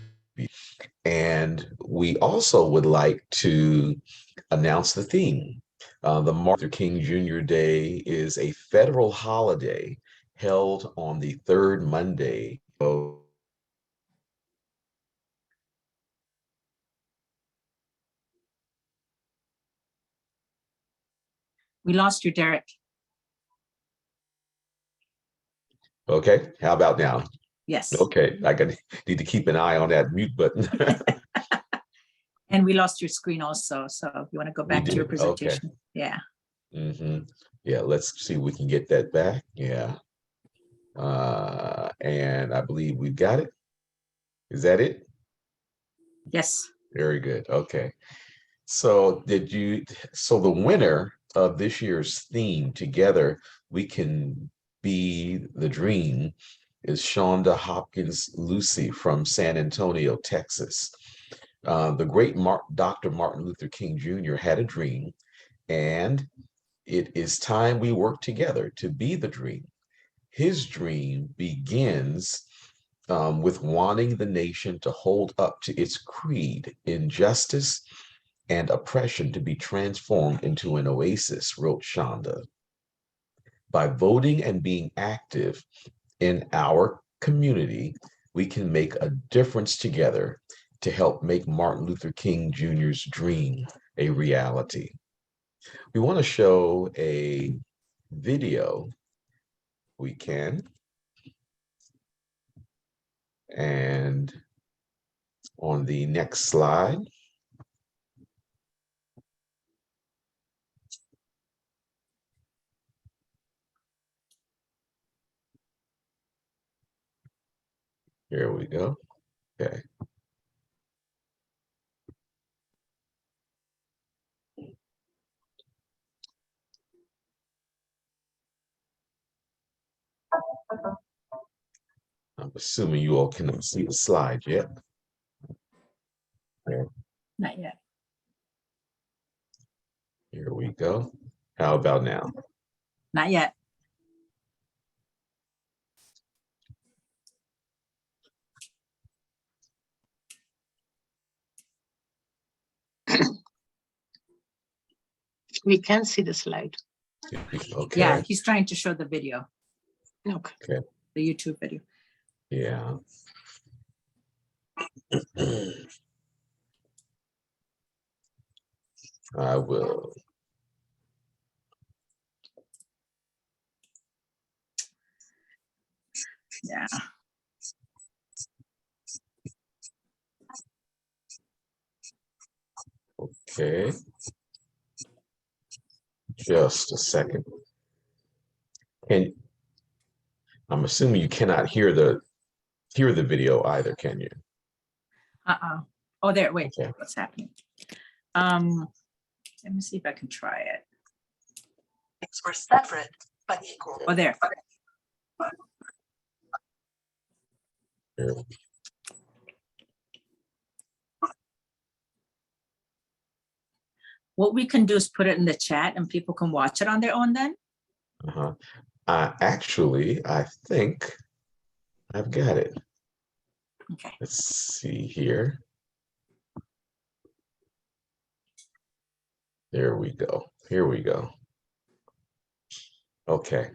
And we also would like to announce the theme. The Martin Luther King Jr. Day is a federal holiday held on the third Monday of We lost you, Derek. Okay, how about now? Yes. Okay, need to keep an eye on that mute button. And we lost your screen also. So if you want to go back to your presentation. Okay. Yeah. Yeah, let's see if we can get that back. Yeah. And I believe we've got it. Is that it? Yes. Very good. Okay. So the winner of this year's theme, Together We Can Be the Dream, is Shonda Hopkins Lucy from San Antonio, Texas. The great Dr. Martin Luther King Jr. had a dream, and it is time we work together to be the dream. His dream begins with wanting the nation to hold up to its creed, injustice and oppression to be transformed into an oasis, wrote Shonda. By voting and being active in our community, we can make a difference together to help make Martin Luther King Jr.'s dream a reality. We want to show a video. We can. And on the next slide, here we go. Okay. I'm assuming you all cannot see the slide yet. There. Not yet. Here we go. How about now? Not yet. We can see the slide. Okay. Yeah, he's trying to show the video. Okay. The YouTube video. Yeah. I will. Yeah. Okay. Just a second. I'm assuming you cannot hear the video either, can you? Oh, there. Wait. Okay. What's happening? Let me see if I can try it. Things were separate but equal. Oh, there. Here. What we can do is put it in the chat and people can watch it on their own then. Actually, I think I've got it. Okay. Let's see here. There we go. Here we go. Okay.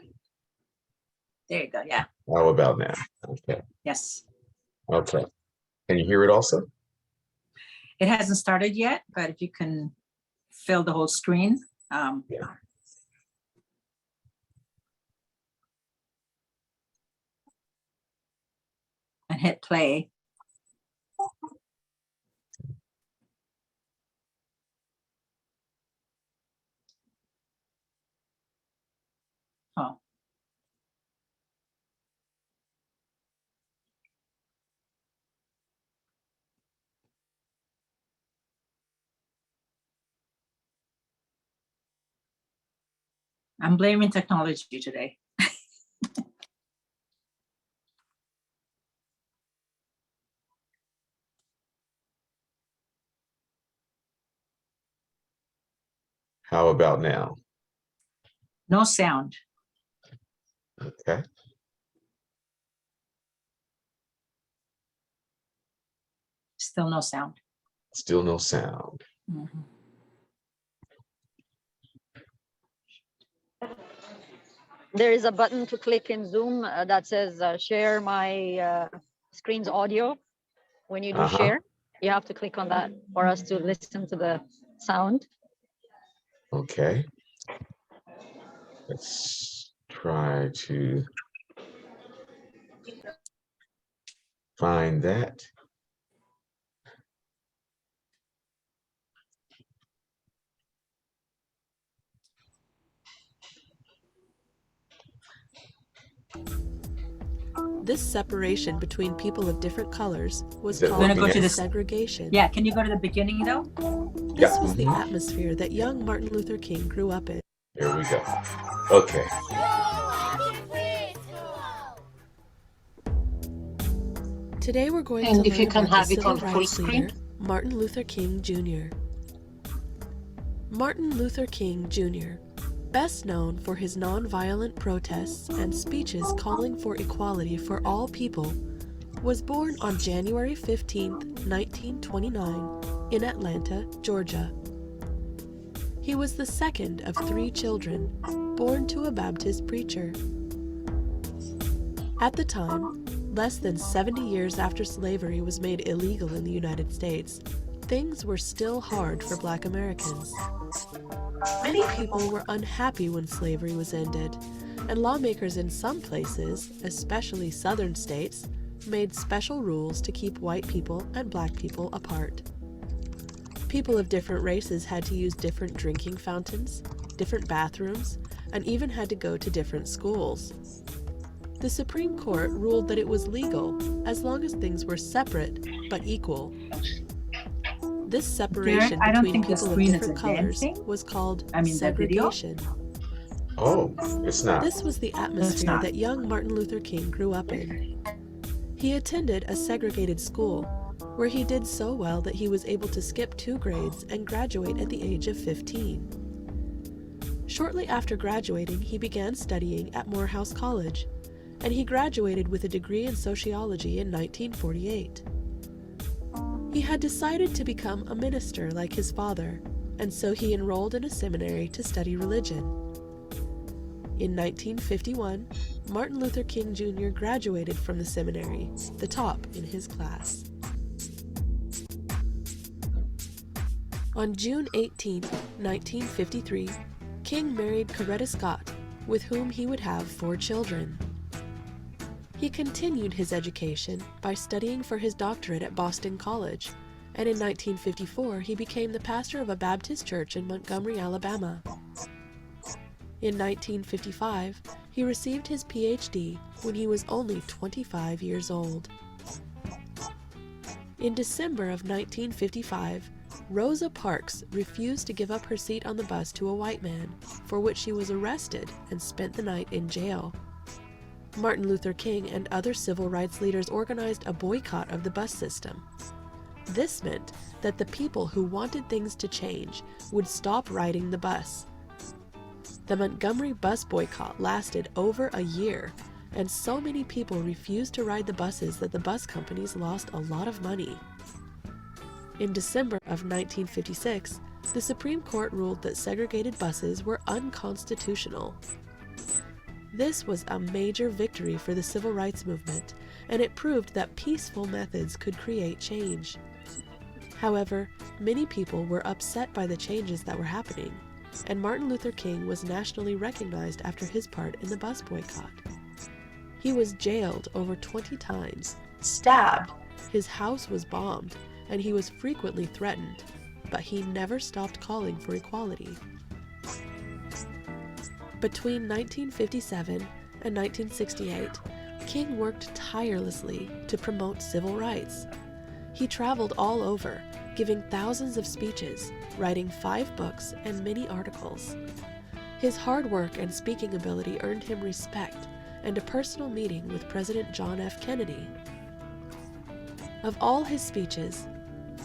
There you go. Yeah. How about now? Okay. Yes. Okay. Can you hear it also? It hasn't started yet, but if you can fill the whole screen. Yeah. And hit play. Oh. I'm blaming technology today. How about now? No sound. Okay. Still no sound. Still no sound. Mhm. There is a button to click in Zoom that says share my screen's audio. When you do share, you have to click on that for us to listen to the sound. Okay. Let's try to find that. This separation between people of different colors was Is it called Wanna go to the- segregation. Yeah, can you go to the beginning though? This Yeah. was the atmosphere that young Martin Luther King grew up in. Here we go. Okay. Today we're going And to if you learn can about the have it civil on full rights screen. leader, Martin Luther King Jr. Martin Luther King Jr., best known for his nonviolent protests and speeches calling for equality for all people, was born on January 15, 1929, in Atlanta, Georgia. He was the second of 3 children, born to a Baptist preacher. At the time, less than 70 years after slavery was made illegal in the United States, things were still hard for Black Americans. Many people were unhappy when slavery was ended, and lawmakers in some places, especially southern states, made special rules to keep white people and Black people apart. People of different races had to use different drinking fountains, different bathrooms, and even had to go to different schools. The Supreme Court ruled that it was legal as long as things were separate but equal. This separation I don't between think the people of screen is different colors advancing. was called I mean, the video? segregation. Oh, it's not. This was the atmosphere not. that young Martin Luther King grew up in. He attended a segregated school, where he did so well that he was able to skip 2 grades and graduate at the age of 15. Shortly after graduating, he began studying at Morehouse College, and he graduated with a degree in sociology in 1948. He had decided to become a minister like his father, and so he enrolled in a seminary to study religion. In 1951, Martin Luther King Jr. graduated from the seminary, the top in his class. On June 18, 1953, King married Coretta Scott, with whom he would have 4 children. He continued his education by studying for his doctorate at Boston College, and in 1954 he became the pastor of a Baptist church in Montgomery, Alabama. In 1955, he received his PhD when he was only 25 years old. In December of 1955, Rosa Parks refused to give up her seat on the bus to a white man, for which she was arrested and spent the night in jail. Martin Luther King and other civil rights leaders organized a boycott of the bus system. This meant that the people who wanted things to change would stop riding the bus. The Montgomery bus boycott lasted over a year, and so many people refused to ride the buses that the bus companies lost a lot of money. In December of 1956, the Supreme Court ruled that segregated buses were unconstitutional. This was a major victory for the civil rights movement, and it proved that peaceful methods could create change. However, many people were upset by the changes that were happening, and Martin Luther King was nationally recognized after his part in the bus boycott. He was jailed over 20 times, stabbed, his house was bombed, and he was frequently threatened, but he never stopped calling for equality. Between 1957 and 1968, King worked tirelessly to promote civil rights. He traveled all over, giving thousands of speeches, writing 5 books and many articles. His hard work and speaking ability earned him respect and a personal meeting with President John F. Kennedy. Of all his speeches,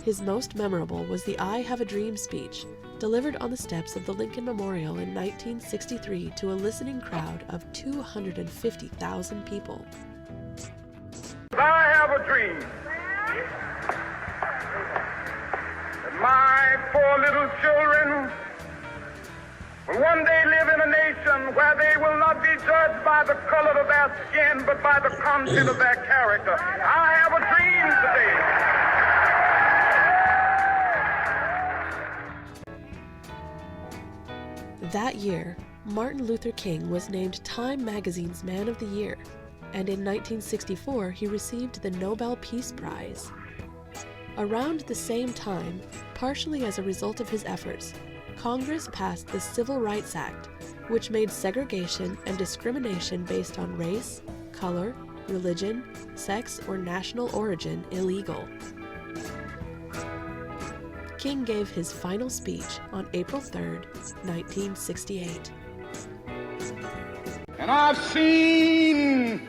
his most memorable was the I Have a Dream speech, delivered on the steps of the Lincoln Memorial in 1963 to a listening crowd of 250,000 people. I have a dream My poor little children will one day live in a nation where they will not be judged by the color of their skin, but by the content of their character. I have a dream today. That year, Martin Luther King was named Time magazine's Man of the Year, and in 1964 he received the Nobel Peace Prize. Around the same time, partially as a result of his efforts, Congress passed the Civil Rights Act, which made segregation and discrimination based on race, color, religion, sex, or national origin illegal. King gave his final speech on April 3rd, 1968. And I've seen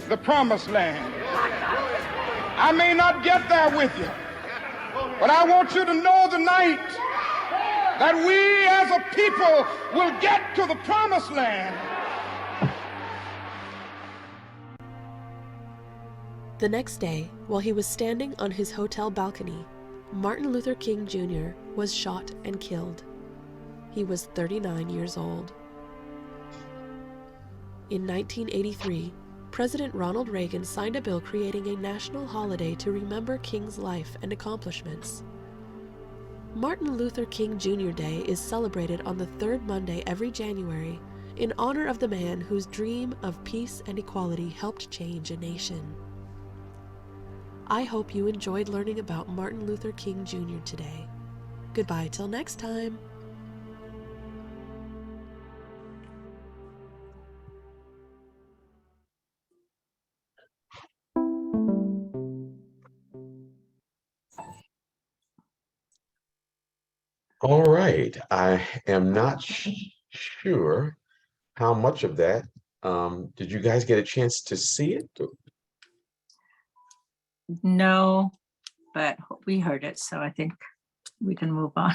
the promised land. I may not get there with you, but I want you to know tonight that we as a people will get to the promised land. The next day, while he was standing on his hotel balcony, Martin Luther King Jr. was shot and killed. He was 39 years old. In 1983, President Ronald Reagan signed a bill creating a national holiday to remember King's life and accomplishments. Martin Luther King Jr. Day is celebrated on the third Monday every January in honor of the man whose dream of peace and equality helped change a nation. I hope you enjoyed learning about Martin Luther King Jr. today. Goodbye till next time. All right. I am not sure how much of that. Did you guys get a chance to see it? No, but we heard it, so I think we can move on.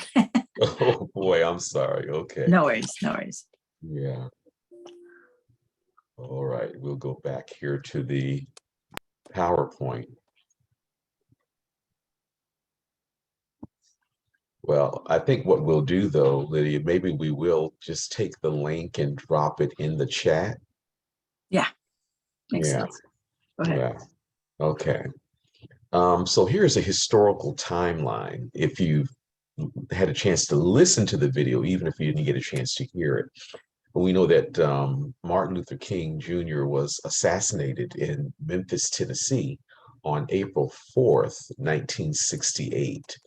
Oh boy, I'm sorry. Okay. No worries, no worries. Yeah. All right, we'll go back here to the PowerPoint. Well, I think what we'll do though, Lydia, maybe we will just take the link and drop it in the chat. Yeah, makes Yeah. sense. Go ahead. Yeah. Okay. So here's a historical timeline. If you've had a chance to listen to the video, even if you didn't get a chance to hear it, we know that Martin Luther King Jr. was assassinated in Memphis, Tennessee on April 4th, 1968.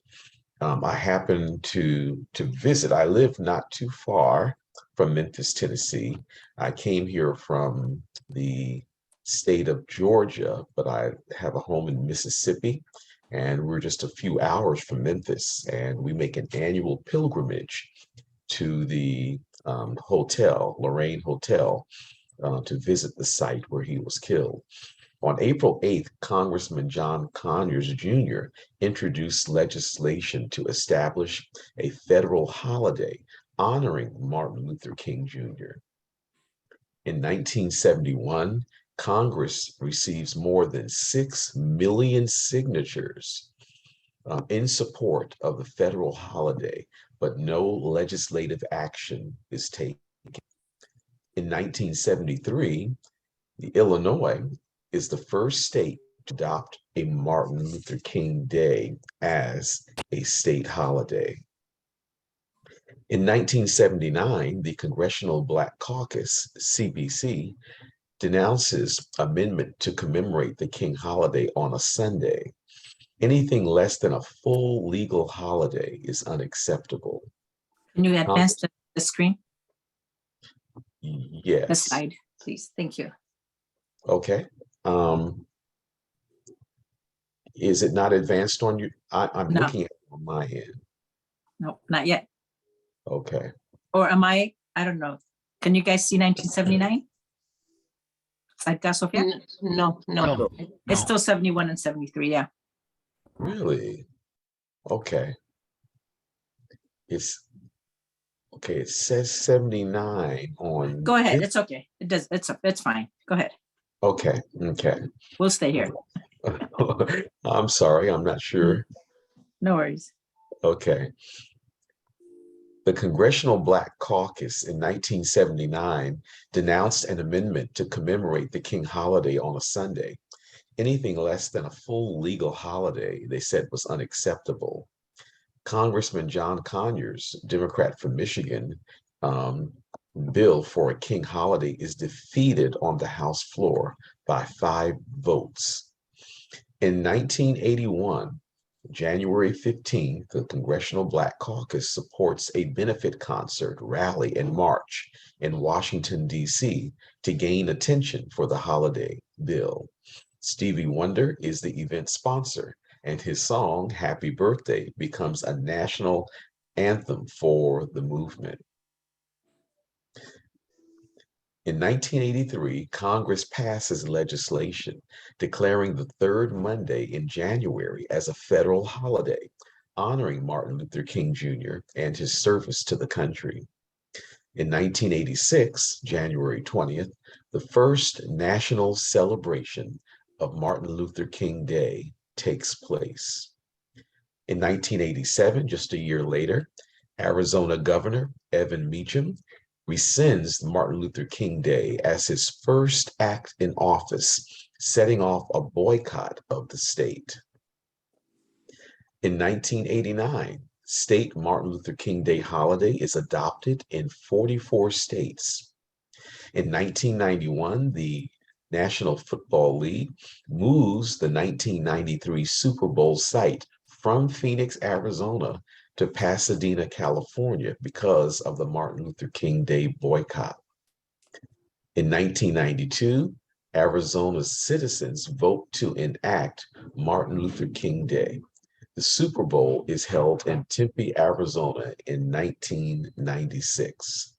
I happened to visit. I live not too far from Memphis, Tennessee. I came here from the state of Georgia, but I have a home in Mississippi, and we're just a few hours from Memphis, and we make an annual pilgrimage to the hotel, Lorraine Hotel, to visit the site where he was killed. On April 8th, Congressman John Conyers Jr. introduced legislation to establish a federal holiday honoring Martin Luther King Jr. In 1971, Congress receives more than 6 million signatures in support of the federal holiday, but no legislative action is taken. In 1973, Illinois is the first state to adopt a Martin Luther King Day as a state holiday. In 1979, the Congressional Black Caucus, CBC, denounces amendment to commemorate the King holiday on a Sunday. Anything less than a full legal holiday is unacceptable. Can you advance the screen? Yes. The slide, please. Thank you. Okay. Is it not advanced on you? I'm No. looking at it on my end. No, not yet. Okay. Or am I don't know. Can you guys see 1979? Sofia? No. It's still 71 and 73, yeah. Really? Okay. It's okay. It says 79 on. Go ahead. It's okay. It does. It's fine. Go ahead. Okay. Okay. We'll stay here. I'm sorry. I'm not sure. No worries. Okay. The Congressional Black Caucus in 1979 denounced an amendment to commemorate the King holiday on a Sunday. Anything less than a full legal holiday, they said, was unacceptable. Congressman John Conyers, Democrat from Michigan, bill for a King holiday is defeated on the House floor by 5 votes. In 1981, January 15th, the Congressional Black Caucus supports a benefit concert, rally, and march in Washington, D.C. to gain attention for the holiday bill. Stevie Wonder is the event sponsor, and his song, Happy Birthday, becomes a national anthem for the movement. In 1983, Congress passes legislation declaring the third Monday in January as a federal holiday, honoring Martin Luther King Jr. and his service to the country. In 1986, January 20th, the first national celebration of Martin Luther King Day takes place. In 1987, just a year later, Arizona Governor Evan Meacham rescinds Martin Luther King Day as his first act in office, setting off a boycott of the state. In 1989, state Martin Luther King Day holiday is adopted in 44 states. In 1991, the National Football League moves the 1993 Super Bowl site from Phoenix, Arizona to Pasadena, California because of the Martin Luther King Day boycott. In 1992, Arizona's citizens vote to enact Martin Luther King Day. The Super Bowl is held in Tempe, Arizona in 1996.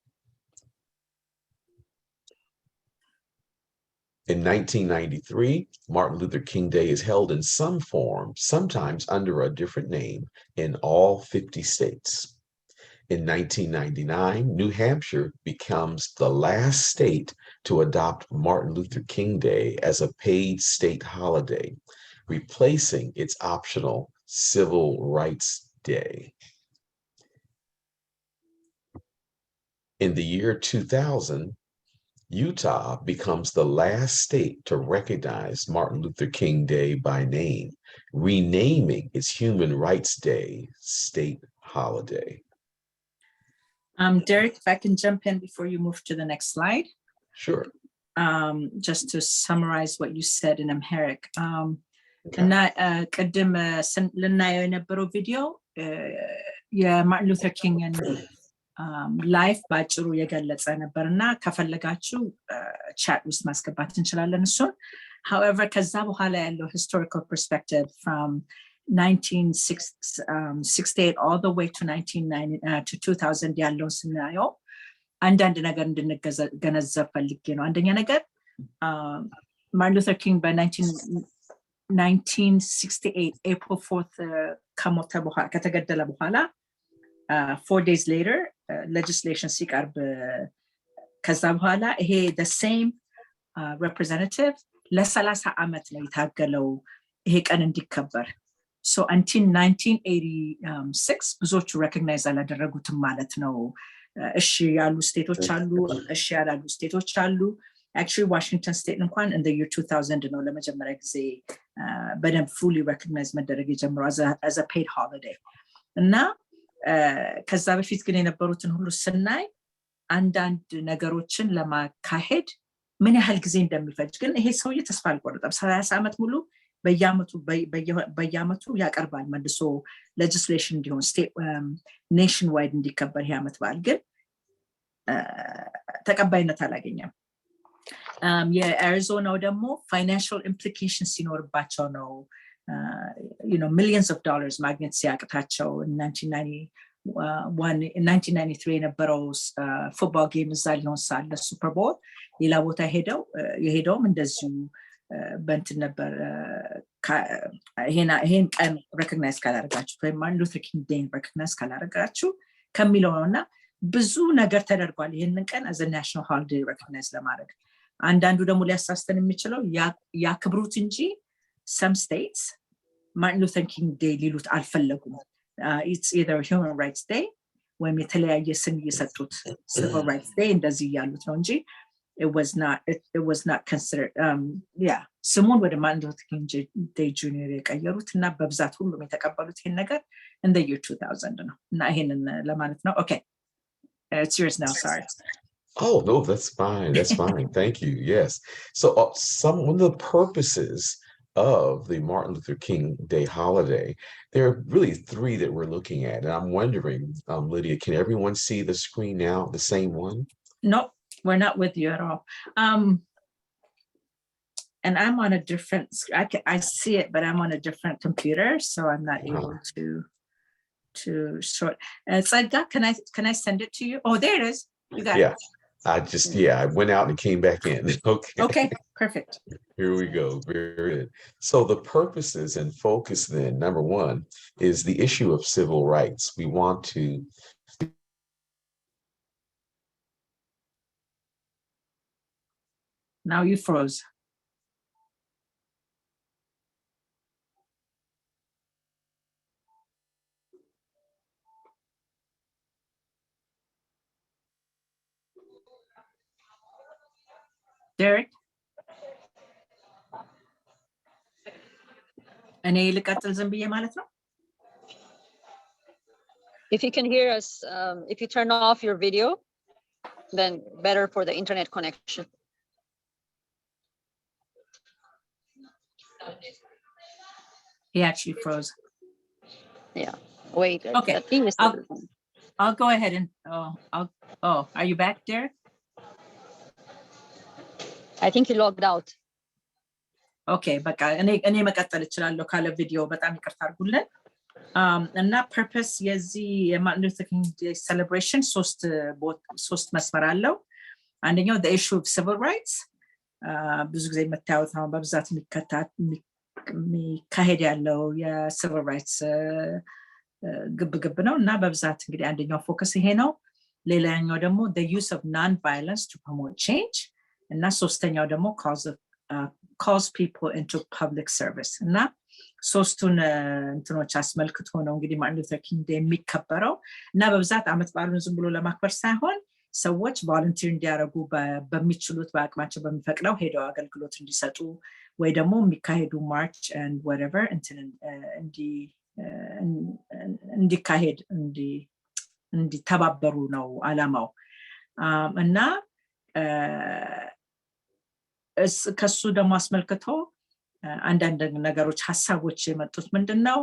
In 1993, Martin Luther King Day is held in some form, sometimes under a different name, in all 50 states. In 1999, New Hampshire becomes the last state to adopt Martin Luther King Day as a paid state holiday, replacing its optional Civil Rights Day. In the year 2000, Utah becomes the last state to recognize Martin Luther King Day by name, renaming its Human Rights Day state holiday. Derek, if I can jump in before you move to the next slide. Sure. Just to summarize what you said in Amharic. Okay. ቅድም ልናየው የነበረው ቪዲዮ የማርቲን ሉተር ኪንግን ላይፍ ባጭሩ የገለጸ ነበር እና ከፈለጋችሁ ቻት ውስጥ ማስገባት እንችላለን እሱን። However, ከዛ በኋላ ያለው historical perspective from 1968 all the way to 2000 ያለውን ስናየው አንዳንድ ነገር እንድንገነዘብ ፈልጌ ነው። አንደኛ ነገር ማርቲን ሉተር ኪንግ በ1968 April 4th ከሞተ በኋላ ከተገደለ በኋላ 4 days later legislation ሲቀርብ ከዛ በኋላ ይሄ the same representative ለ30 ዓመት ነው የታገለው ይሄ ቀን እንዲከበር። So until 1986 ብዙዎቹ recognize አላደረጉትም ማለት ነው። እሺ ያሉ ስቴቶች አሉ፣ እሺ ያላሉ ስቴቶች አሉ። Actually Washington state እንኳን in the year 2000 ነው ለመጀመሪያ ጊዜ በደንብ fully recognize መደረግ የጀመረው as a paid holiday እና ከዛ በፊት ግን የነበሩትን ሁሉ ስናይ አንዳንድ ነገሮችን ለማካሄድ ምን ያህል ጊዜ እንደሚፈጅ ግን ይሄ ሰውዬ ተስፋ አልቆረጠም። 30 ዓመት ሙሉ በየዓመቱ ያቀርባል መልሶ legislation እንዲሆን state nation wide እንዲከበር ይሄ ዓመት በዓል ግን ተቀባይነት አላገኘም። የአሪዞናው ደግሞ financial implications ሲኖርባቸው ነው millions of dollars ማግኘት ሲያቅታቸው 1993 የነበረው ፉትቦል ጌም እዛ ሊሆን ሳለ ሱፐር ቦል ሌላ ቦታ የሄደውም እንደዚሁ በእንትን ነበር። ይሄን ቀን ሬኮግናይዝ ካላደረጋችሁ ወይም ማርቲን ሉተር ኪንግ ዴይን ሬኮግናይዝ ካላደረጋችሁ ከሚለው ነው እና ብዙ ነገር ተደርጓል ይሄንን ቀን as a national holiday ሬኮግናይዝ ለማድረግ። አንዳንዱ ደግሞ ሊያሳስተን የሚችለው ያክብሩት እንጂ some states ማርቲን ሉተር ኪንግ ዴይ ሊሉት አልፈለጉም። it's either Human Rights Day ወይም የተለያየ ስም እየሰጡት Civil Rights Day እንደዚህ እያሉት ነው እንጂ it was not considered ስሙን ወደ Martin Luther King Day Jr. የቀየሩት እና በብዛት ሁሉም የተቀበሉት ይሄን ነገር in the year 2000 ነው እና ይሄንን ለማለት ነው okay it's yours now sorry Oh, no, that's fine. That's fine. Thank you. Yes. So one of the purposes of the Martin Luther King Day holiday, there are really 3 that we're looking at. And I'm wondering, Lydia, can everyone see the screen now, the same one? No, we're not with you at all. And I'm on a different, I see it, but I'm on a different computer, so I'm not able to show it. Tzedka, can I send it to you? Oh, there it is. You got it. I went out and came back in. Okay, perfect. Here we go. Very good. So the purposes and focus then, number 1, is the issue of civil rights. We want to Now you froze. Derek? እኔ ልቀጥል ዝም ብዬ ማለት ነው? If you can hear us, if you turn off your video, then better for the internet connection. He actually froze. Yeah, wait. Okay, I'll go ahead and, are you back, Derek? I think he logged out. Okay, በቃ እኔ መቀጠል እችላለሁ ካለ ቪዲዮ በጣም ይቅርታ አድርጉልን እና ፐርፐስ የዚህ የማርቲን ሉተር ኪንግ ዴይ ሴሌብሬሽን 3 መስመር አለው አንደኛው the issue of civil rights ብዙ ጊዜ የምታዩት ነው በብዛት የሚካሄድ ያለው የሲቪል ራይትስ ግብግብ ነው እና በብዛት እንግዲህ አንደኛው ፎከስ ይሄ ነው ሌላኛው ደግሞ the use of non-violence to promote change እና ሶስተኛው ደግሞ calls people into public service እና ሶስቱን እንትኖች አስመልክቶ ነው እንግዲህ ማርቲን ሉተር ኪንግ ዴይ የሚከበረው እና በብዛት አመት በዓሉን ዝም ብሎ ለማክበር ሳይሆን ሰዎች ቮለንቲር እንዲያደርጉ በሚችሉት በአቅማቸው በሚፈቅደው ሄደው አገልግሎት እንዲሰጡ ወይ ደግሞ የሚካሄዱ ማርች and whatever እንዲካሄድ እንዲተባበሩ ነው አላማው እና ከሱ ደግሞ አስመልክቶ አንዳንድ ነገሮች ሐሳቦች የመጡት ምንድነው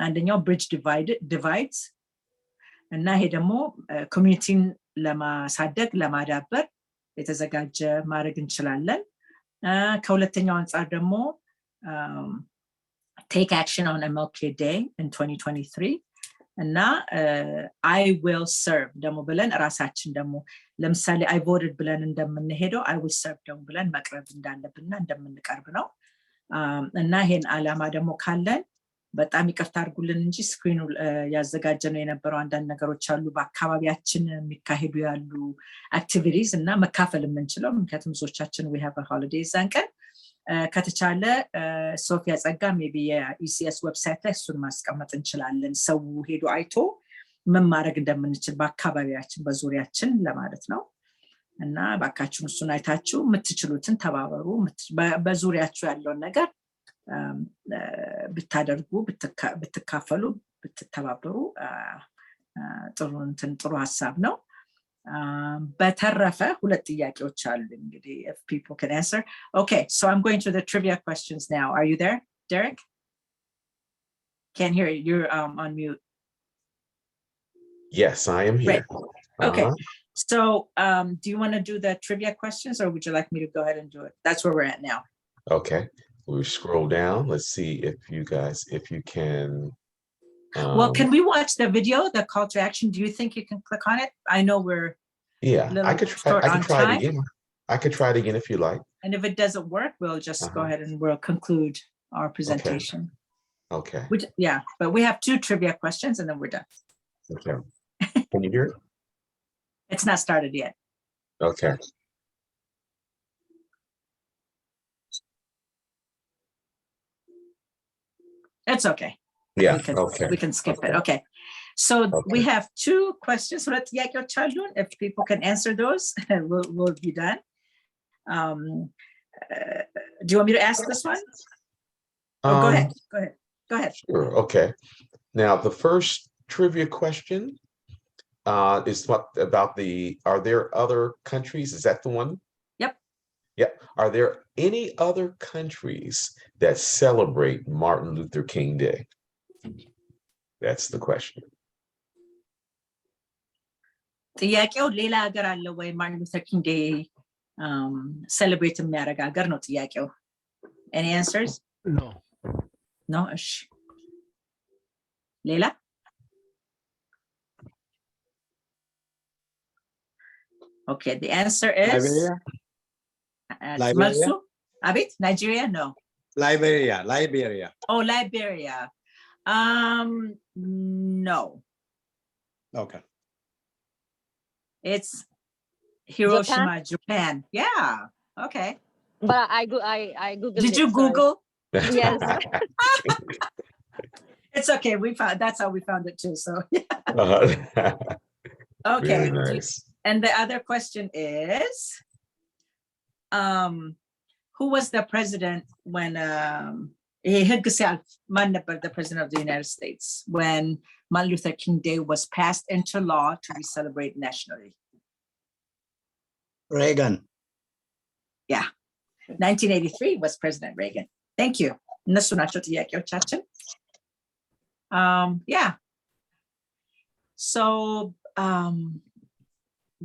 አንደኛው ብሪጅ ዲቫይድስ እና ይሄ ደግሞ ኮሚኒቲን ለማሳደግ ለማዳበር የተዘጋጀ ማድረግ እንችላለን ከሁለተኛው አንፃር ደግሞ take action on MLK Day in 2023 እና I will serve ደግሞ ብለን ራሳችን ደግሞ ለምሳሌ I voted ብለን እንደምንሄደው I will serve ደግሞ ብለን መቅረብ እንዳለብንና እንደምንቀርብ ነው እና ይሄን አላማ ደግሞ ካለን በጣም ይቅርታ አድርጉልን እንጂ ስክሪኑ ያዘጋጀነው የነበረው አንዳንድ ነገሮች አሉ በአካባቢያችን የሚካሄዱ ያሉ አክቲቪቲስ እና መካፈል የምንችለው ምክንያቱም ብዙዎቻችን we have a holiday ዛን ቀን ከተቻለ ሶፊያ ጸጋ maybe የECS ዌብሳይት ላይ እሱን ማስቀመጥ እንችላለን ሰው ሄዶ አይቶ ምን ማድረግ እንደምንችል በአካባቢያችን በዙሪያችን ለማለት ነው እና ባካችሁን እሱን አይታችሁ የምትችሉትን ተባበሩ በዙሪያችሁ ያለውን ነገር ብታደርጉ ብትካፈሉ ብትተባበሩ ጥሩ ሐሳብ ነው በተረፈ ሁለት ጥያቄዎች አሉ እንግዲህ if people can answer okay so I'm going to the trivia questions now are you there Derek can't hear you you're on mute yes I am here Great. Okay so do you want to do the trivia questions or would you like me to go ahead and do it that's where we're at now okay we'll scroll down let's see if you can well, can we watch the video, the call to action? Do you think you can click on it? I know we're I could try it again. I could try it again if you like. And if it doesn't work, we'll just go ahead and we'll conclude our presentation. Okay. Yeah, but we have 2 trivia questions and then we're done. Okay. Can you hear it? It's not started yet. Okay. It's okay. Yeah, we can skip it. Okay. So we have 2 questions. If people can answer those, we'll be done. Do you want me to ask this one? Oh, go ahead. Go ahead. Sure. Okay. Now, the first trivia question is about are there other countries? Is that the one? Yep. Yep. Are there any other countries that celebrate Martin Luther King Day? That's the question. ጥያቄው ሌላ ሀገር አለ ወይ ማርቲን ሉተር ኪንግ ዴይ celebrate የሚያደርግ ሀገር ነው ጥያቄው። Any answers? No. No? እሺ ሌላ? Okay, the answer is መልሱ አቤት Nigeria? No. Liberia. Oh, Liberia. No. Okay. It's Hiroshima, Japan. Yeah. Okay. But I googled. Did you Google? Yes. It's okay. That's how we found it too. So okay. Very nice. And the other question is, who was the president when the president of the United States when Martin Luther King Day was passed into law to be celebrated nationally? Reagan. Yeah. 1983 was President Reagan. Thank you. Yeah. So,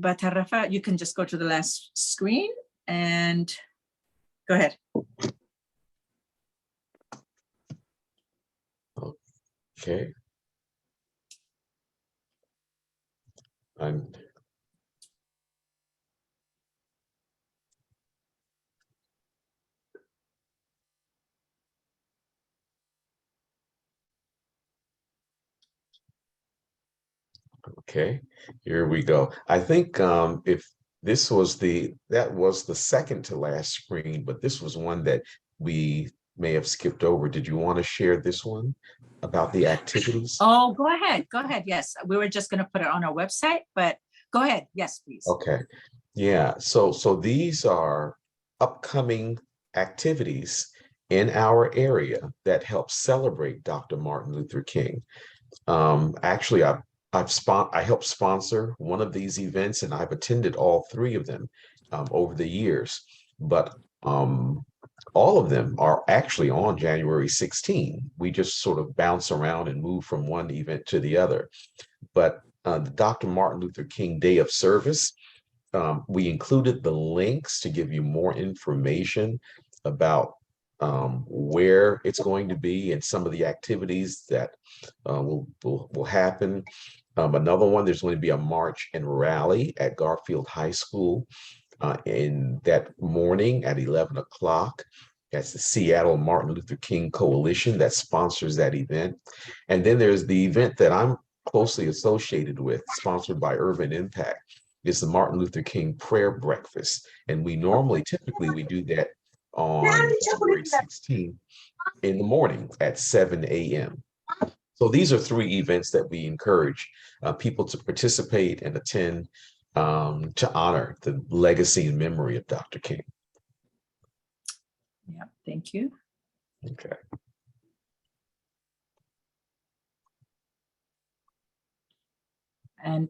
Batarafa, you can just go to the last screen and go ahead. Okay. Okay, here we go. I think if this was that was the second to last screen, but this was one that we may have skipped over. Did you want to share this one about the activities? Oh, go ahead. Go ahead. Yes, we were just going to put it on our website, but go ahead. Yes, please. Okay. Yeah. So these are upcoming activities in our area that help celebrate Dr. Martin Luther King. Actually, I helped sponsor one of these events, and I've attended all 3 of them over the years. But all of them are actually on January 16. We just sort of bounce around and move from one event to the other. But the Dr. Martin Luther King Day of Service, we included the links to give you more information about where it's going to be and some of the activities that will happen. Another one, there's going to be a march and rally at Garfield High School in that morning at 11 o'clock. That's the Seattle Martin Luther King Coalition that sponsors that event. And then there's the event that I'm closely associated with, sponsored by Urban Impact. It's the Martin Luther King Prayer Breakfast. And typically we do that on January 16th in the morning at 7 a.m. So these are 3 events that we encourage people to participate and attend to honor the legacy and memory of Dr. King. Yeah, thank you. Okay. And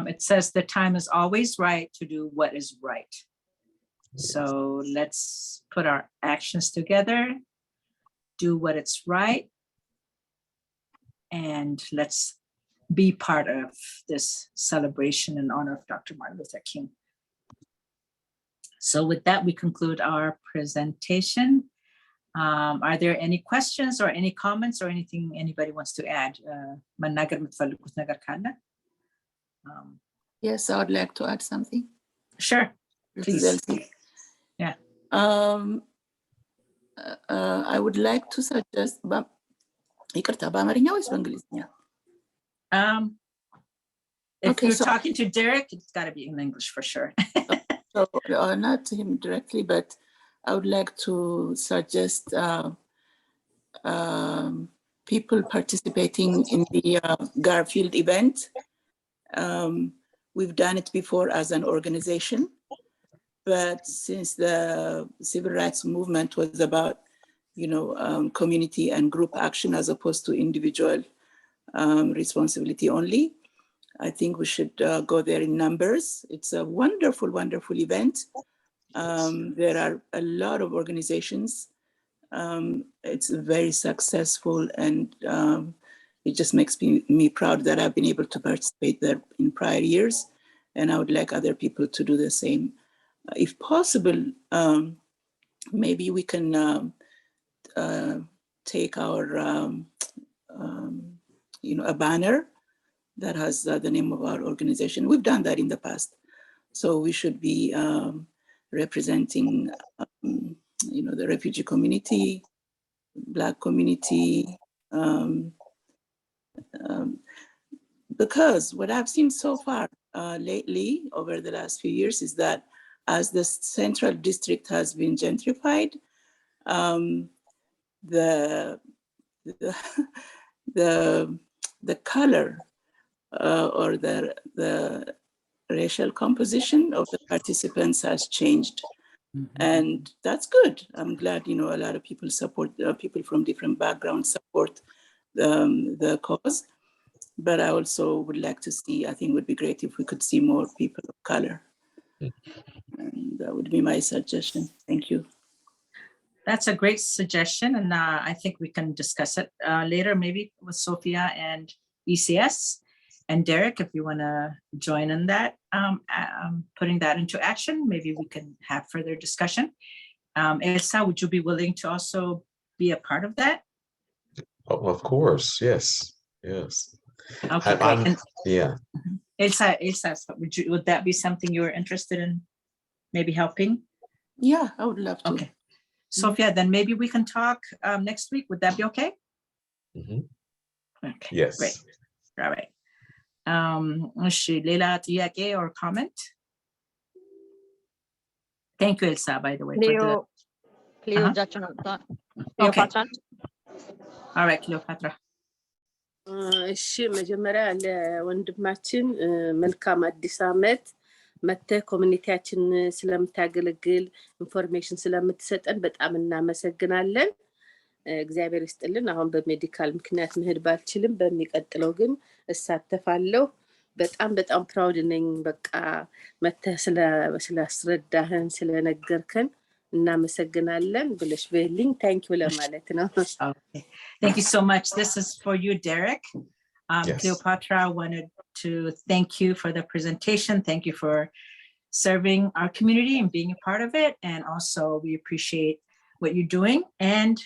it says the time is always right to do what is right. So let's put our actions together, do what is right, and let's be part of this celebration in honor of Dr. Martin Luther King. So with that, we conclude our presentation. Are there any questions or any comments or anything anybody wants to add? Yes, I would like to add something. Sure, please. Yeah. I would like to suggest, ይቅርታ በአማርኛ ወይስ በእንግሊዝኛ? If you're talking to Derek, it's got to be in English for sure. So not him directly, but I would like to suggest people participating in the Garfield event. We've done it before as an organization, but since the civil rights movement was about, community and group action as opposed to individual responsibility only, I think we should go there in numbers. It's a wonderful, wonderful event. There are a lot of organizations. It's very successful, and it just makes me proud that I've been able to participate there in prior years, and I would like other people to do the same. If possible, maybe we can take our, a banner that has the name of our organization. We've done that in the past. So we should be representing, the refugee community, Black community, because what I've seen so far lately over the last few years is that as the central district has been gentrified, the color or the racial composition of the participants has changed. And that's good. I'm glad, a lot of people support, people from different backgrounds support the cause. But I also would like to see, I think it would be great if we could see more people of color. And that would be my suggestion. Thank you. That's a great suggestion. And I think we can discuss it later, maybe with Sophia and ECS. And Derek, if you want to join in that, putting that into action, maybe we can have further discussion. Elsa, would you be willing to also be a part of that? Oh, of course, yes, yes. Okay, great. Yeah. Elsa, would that be something you were interested in maybe helping? Yeah, I would love to. Okay. Sophia, then maybe we can talk next week. Would that be okay? Okay. Yes. Great. All right. Leila, ጥያቄ or comment? Thank you, Elsa, by the way. Cleo እጃቸውን አውጥታ Okay. All right, Cleopatra. እሺ መጀመሪያ ለወንድማችን መልካም አዲስ ዓመት መጥተህ ኮሚኒቲያችን ስለምታገለግል ኢንፎርሜሽን ስለምትሰጠን በጣም እናመሰግናለን። እግዚአብሔር ይስጥልን። አሁን በሜዲካል ምክንያት መሄድ ባልችልም በሚቀጥለው ግን እሳተፋለሁ። በጣም ፕራውድ ነኝ። በቃ መጥተህ ስላስረዳህን ስለነገርከን እናመሰግናለን ብለሽ በልኝ ታንክ ዩ ለማለት ነው። Okay. Thank you so much. This is for you, Derek. Yes. Cleopatra wanted to thank you for the presentation. Thank you for serving our community and being a part of it. And also we appreciate what you're doing. And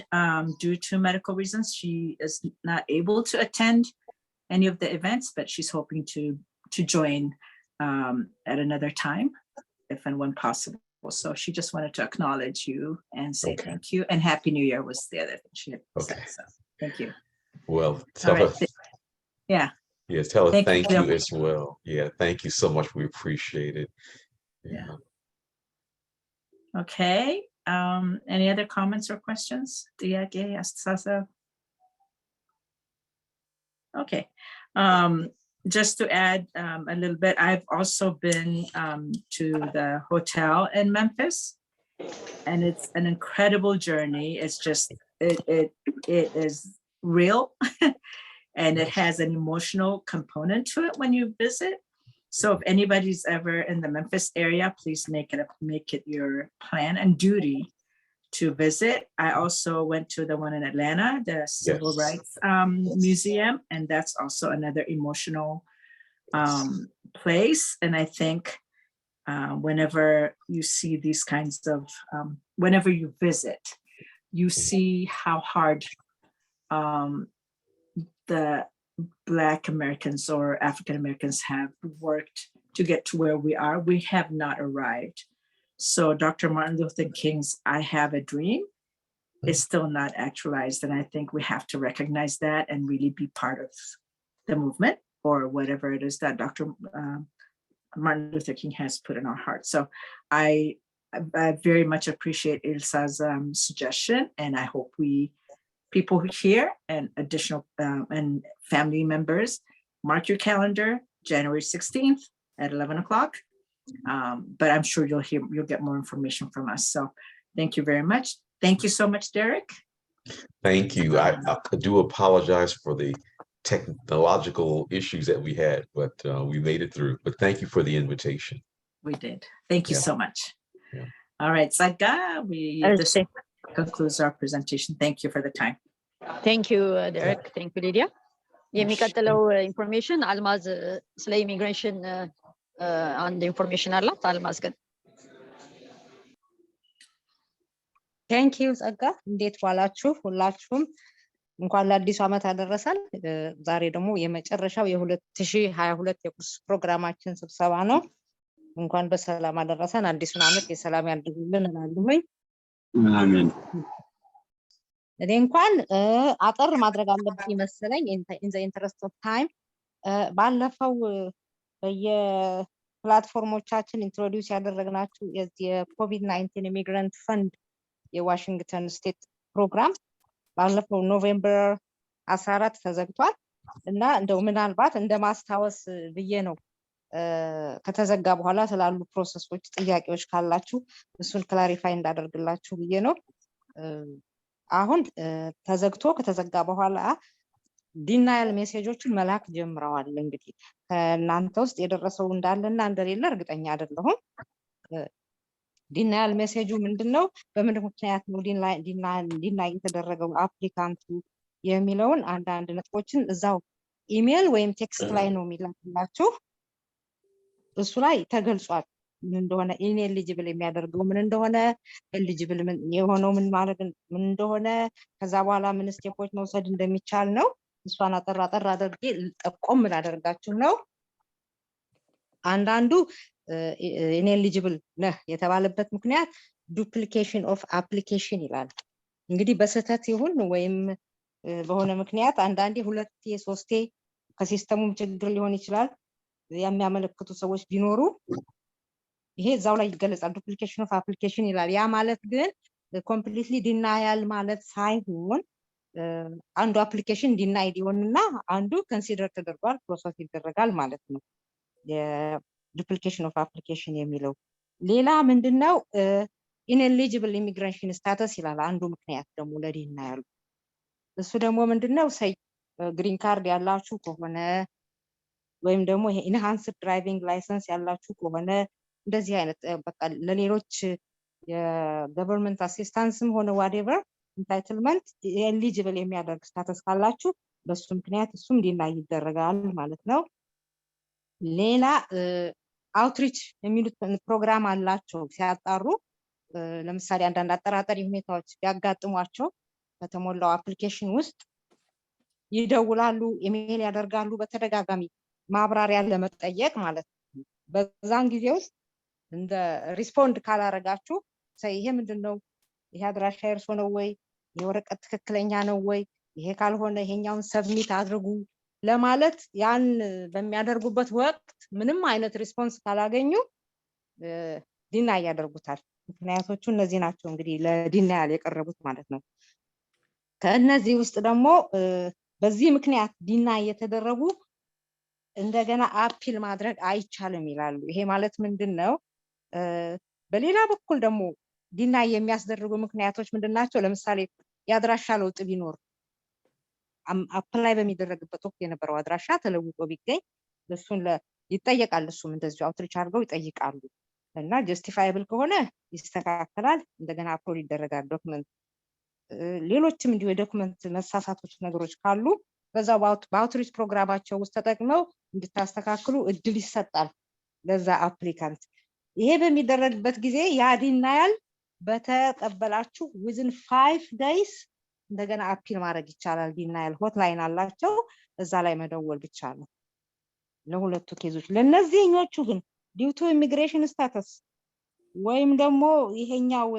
due to medical reasons, she is not able to attend any of the events, but she's hoping to join at another time, if and when possible. So she just wanted to acknowledge you and say thank you. And Happy New Year was the other thing she had said. So thank you. Well, tell her. Yeah. Yes, tell her thank you you as well. Yeah, thank you so much. We appreciate it. Yeah. Okay. Any other comments or questions? ጥያቄ አስተሳሰብ? Okay. Just to add a little bit, I've also been to the hotel in Memphis, and it's an incredible journey. It's just, it is real, and it has an emotional component to it when you visit. So if anybody's ever in the Memphis area, please make it your plan and duty to visit. I also went to the one in Atlanta, the Civil Rights Museum, and that's also another emotional place. And I think whenever you see these kinds of, whenever you visit, you see how hard the Black Americans or African Americans have worked to get to where we are. We have not arrived. So Dr. Martin Luther King's I Have a Dream is still not actualized. And I think we have to recognize that and really be part of the movement or whatever it is that Dr. Martin Luther King has put in our hearts. So I very much appreciate Ilsa's suggestion, and I hope we people here and additional and family members, mark your calendar, January 16th at 11 o'clock. But I'm sure you'll get more information from us. So thank you very much. Thank you so much, Derek. Thank you. I do apologize for the technological issues that we had, but we made it through. But thank you for the invitation. We did. Thank you so much. Yeah. All right, Saga, this concludes our presentation. Thank you for the time. Thank you, Derek. Thank you, Lydia. የሚቀጥለው ኢንፎርሜሽን አልማዝ ስለ ኢሚግሬሽን አንድ ኢንፎርሜሽን አላት። አልማዝ ግን ቴንክ ዩ ጸጋ። እንዴት ዋላችሁ ሁላችሁም? እንኳን ለአዲሱ ዓመት አደረሰን። ዛሬ ደግሞ የመጨረሻው የ2022 የቁርስ ፕሮግራማችን ስብሰባ ነው። እንኳን በሰላም አደረሰን። አዲሱን ዓመት የሰላም ያድርግልን እላለሁኝ። አሜን። እኔ እንኳን አጠር ማድረግ አለብኝ መሰለኝ in the interest of time ባለፈው በየፕላትፎርሞቻችን ኢንትሮዲዩስ ያደረግናችሁ የኮቪድ-19 ኢሚግራንት ፈንድ የዋሽንግተን ስቴት ፕሮግራም ባለፈው ኖቬምበር 14 ተዘግቷል እና እንደው ምናልባት እንደማስታወስ ብዬ ነው ከተዘጋ በኋላ ስላሉ ፕሮሰሶች ጥያቄዎች ካላችሁ እሱን ክላሪፋይ እንዳደርግላችሁ ብዬ ነው። አሁን ተዘግቶ ከተዘጋ በኋላ ዲናያል ሜሴጆችን መላክ ጀምረዋል። እንግዲህ ከእናንተ ውስጥ የደረሰው እንዳለና እንደሌለ እርግጠኛ አይደለሁም። ዲናያል ሜሴጁ ምንድነው? በምን ምክንያት ነው ዲናይ የተደረገው አፕሊካንቱ የሚለውን አንዳንድ ነጥቦችን እዛው ኢሜል ወይም ቴክስት ላይ ነው የሚላክላችሁ። እሱ ላይ ተገልጿል ምን እንደሆነ ኢንኤሊጂብል የሚያደርገው ምን እንደሆነ ኤሊጂብል ምን የሆነው ምን ማለት ምን እንደሆነ ከዛ በኋላ ምን ስቴፖች መውሰድ እንደሚቻል ነው። እሷን አጠር አድርጌ ጠቆም ላደርጋችሁ ነው። አንዳንዱ ኢንኤሊጂብል ነህ የተባለበት ምክንያት ዱፕሊኬሽን ኦፍ አፕሊኬሽን ይላል። እንግዲህ በስህተት ይሁን ወይም በሆነ ምክንያት አንዳንዴ ሁለቴ ሶስቴ ከሲስተሙም ችግር ሊሆን ይችላል የሚያመለክቱ ሰዎች ቢኖሩ ይሄ እዛው ላይ ይገለጻል። ዱፕሊኬሽን ኦፍ አፕሊኬሽን ይላል። ያ ማለት ግን ኮምፕሊትሊ ዲናያል ማለት ሳይሆን አንዱ አፕሊኬሽን ዲናይድ ይሆንና አንዱ ኮንሲደር ተደርጓል ፕሮሰስ ይደረጋል ማለት ነው። የዱፕሊኬሽን ኦፍ አፕሊኬሽን የሚለው ሌላ ምንድነው? ኢንኤሊጂብል ኢሚግሬሽን ስታተስ ይላል። አንዱ ምክንያት ደግሞ ለዲናያል እሱ ደግሞ ምንድነው? ግሪን ካርድ ያላችሁ ከሆነ ወይም ደግሞ ይሄ ኢንሃንስድ ድራይቪንግ ላይሰንስ ያላችሁ ከሆነ እንደዚህ አይነት በቃ ለሌሎች የገቨርንመንት አሲስታንስም ሆነ ዋትኤቨር ኢንታይትልመንት ኤሊጂብል የሚያደርግ ስታተስ ካላችሁ በሱ ምክንያት እሱም ዲናይ ይደረጋል ማለት ነው። ሌላ አውትሪች የሚሉት ፕሮግራም አላቸው። ሲያጣሩ ለምሳሌ አንዳንድ አጠራጣሪ ሁኔታዎች ቢያጋጥሟቸው በተሞላው አፕሊኬሽን ውስጥ ይደውላሉ፣ ኢሜል ያደርጋሉ በተደጋጋሚ ማብራሪያ ለመጠየቅ ማለት ነው። በዛን ጊዜ ውስጥ እንደ ሪስፖንድ ካላረጋችሁ ይሄ ምንድነው? ይሄ አድራሻ እርሶ ነው ወይ? የወረቀት ትክክለኛ ነው ወይ? ይሄ ካልሆነ ይሄኛውን ሰብሚት አድርጉ ለማለት ያን በሚያደርጉበት ወቅት ምንም አይነት ሪስፖንስ ካላገኙ ዲናይ ያደርጉታል። ምክንያቶቹ እነዚህ ናቸው እንግዲህ ለዲናያል የቀረቡት ማለት ነው። ከእነዚህ ውስጥ ደግሞ በዚህ ምክንያት ዲናይ የተደረጉ እንደገና አፒል ማድረግ አይቻልም ይላሉ። ይሄ ማለት ምንድነው? በሌላ በኩል ደግሞ ዲናይ የሚያስደርጉ ምክንያቶች ምንድናቸው? ለምሳሌ የአድራሻ ለውጥ ቢኖር አፕላይ በሚደረግበት ወቅት የነበረው አድራሻ ተለውጦ ቢገኝ እሱን ይጠየቃል። እሱም እንደዚሁ አውትሪች አድርገው ይጠይቃሉ እና ጀስቲፋይብል ከሆነ ይስተካከላል፣ እንደገና አፕሎድ ይደረጋል ዶክመንት። ሌሎችም እንዲሁ የዶክመንት መሳሳቶች ነገሮች ካሉ በዛው በአውትሪች ፕሮግራማቸው ውስጥ ተጠቅመው እንድታስተካክሉ እድል ይሰጣል ለዛ አፕሊካንት። ይሄ በሚደረግበት ጊዜ ያ ዲናያል በተቀበላችሁ within 5 days እንደገና አፒል ማድረግ ይቻላል። ዲናያል ሆትላይን አላቸው፣ እዛ ላይ መደወል ብቻ ነው ለሁለቱ ኬዞች። ለነዚህኞቹ ግን ዲው ቱ ኢሚግሬሽን ስታተስ ወይም ደግሞ ይሄኛው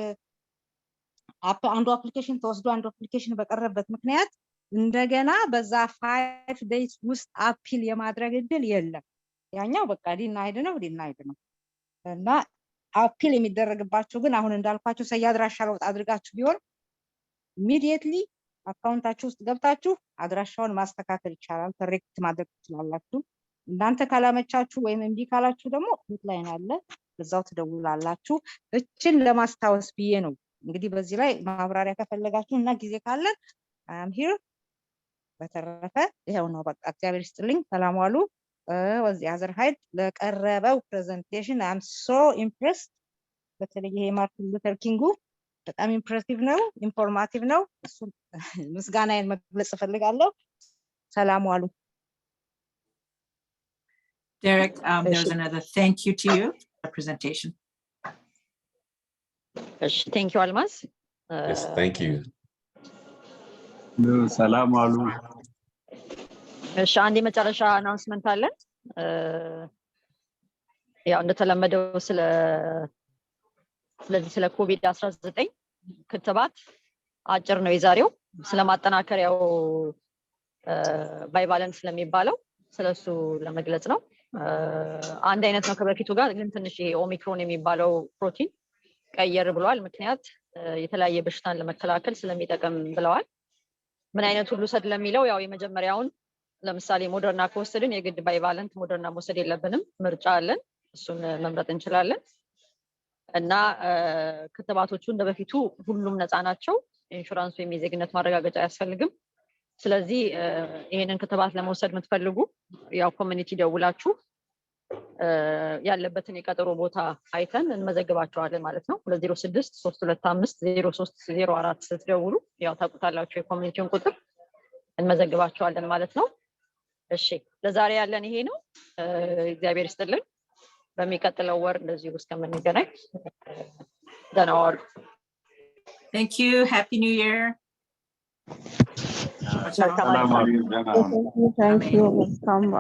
አንዱ አፕሊኬሽን ተወስዶ አንዱ አፕሊኬሽን በቀረበት ምክንያት እንደገና በዛ 5 days ውስጥ አፒል የማድረግ እድል የለም። ያኛው በቃ ዲናይድ ነው እና አፒል የሚደረግባቸው ግን አሁን እንዳልኳቸው አድራሻ ለውጥ አድርጋችሁ ቢሆን ኢሚዲየትሊ አካውንታችሁ ውስጥ ገብታችሁ አድራሻውን ማስተካከል ይቻላል። ኮሬክት ማድረግ ትችላላችሁ። እናንተ ካላመቻችሁ ወይም እምቢ ካላችሁ ደግሞ ሆትላይን አለ፣ በዛው ትደውላላችሁ። እችን ለማስታወስ ብዬ ነው። እንግዲህ በዚህ ላይ ማብራሪያ ከፈለጋችሁ እና ጊዜ ካለን አም ሂር። በተረፈ ይሄው ነው በቃ። እግዚአብሔር ይስጥልኝ። ሰላም ዋሉ። ወዚህ አዘር ሃይድ ለቀረበው ፕሬዘንቴሽን አም ሶ ኢምፕሬስድ። በተለይ ይሄ ማርቲን ሉተር ኪንጉ በጣም ኢምፕሬሲቭ ነው፣ ኢንፎርማቲቭ ነው። እሱ ምስጋናዬን መግለጽ እፈልጋለሁ። ሰላም ዋሉ። Derek, there's another thank you to you for the presentation. Thank you, Almas. Yes, thank you. ሰላም ዋሉ። አንድ የመጨረሻ አናውንስመንት አለን። ያው እንደተለመደው ስለዚህ ስለ ኮቪድ-19 ክትባት አጭር ነው የዛሬው። ስለማጠናከሪያው ባይቫለንስ ስለሚባለው ስለሱ ለመግለጽ ነው። አንድ አይነት ነው ከበፊቱ ጋር፣ ግን ትንሽ ይሄ ኦሚክሮን የሚባለው ፕሮቲን ቀየር ብሏል። ምክንያት የተለያየ በሽታን ለመከላከል ስለሚጠቅም ብለዋል። ምን አይነት ሁሉ ሰድ ለሚለው ያው የመጀመሪያውን ለምሳሌ ሞደርና ከወሰድን የግድ ባይቫለንት ሞደርና መውሰድ የለብንም፣ ምርጫ አለን፣ እሱን መምረጥ እንችላለን። እና ክትባቶቹ እንደበፊቱ ሁሉም ነፃ ናቸው። ኢንሹራንስ ወይም የዜግነት ማረጋገጫ አያስፈልግም። ስለዚህ ይሄንን ክትባት ለመውሰድ የምትፈልጉ ያው ኮሚኒቲ ደውላችሁ ያለበትን የቀጠሮ ቦታ አይተን እንመዘግባቸዋለን ማለት ነው። 206-325-0304 ስትደውሉ ያው ታውቁታላችሁ የኮሚኒቲውን ቁጥር እንመዘግባቸዋለን ማለት ነው። እሺ ለዛሬ ያለን ይሄ ነው። እግዚአብሔር ይስጥልን። በሚቀጥለው ወር እንደዚህ እስከምንገናኝ ደህና ዋሉ። Thank you. Happy New Year. ሰላም ዋሉ። Thank you. Welcome.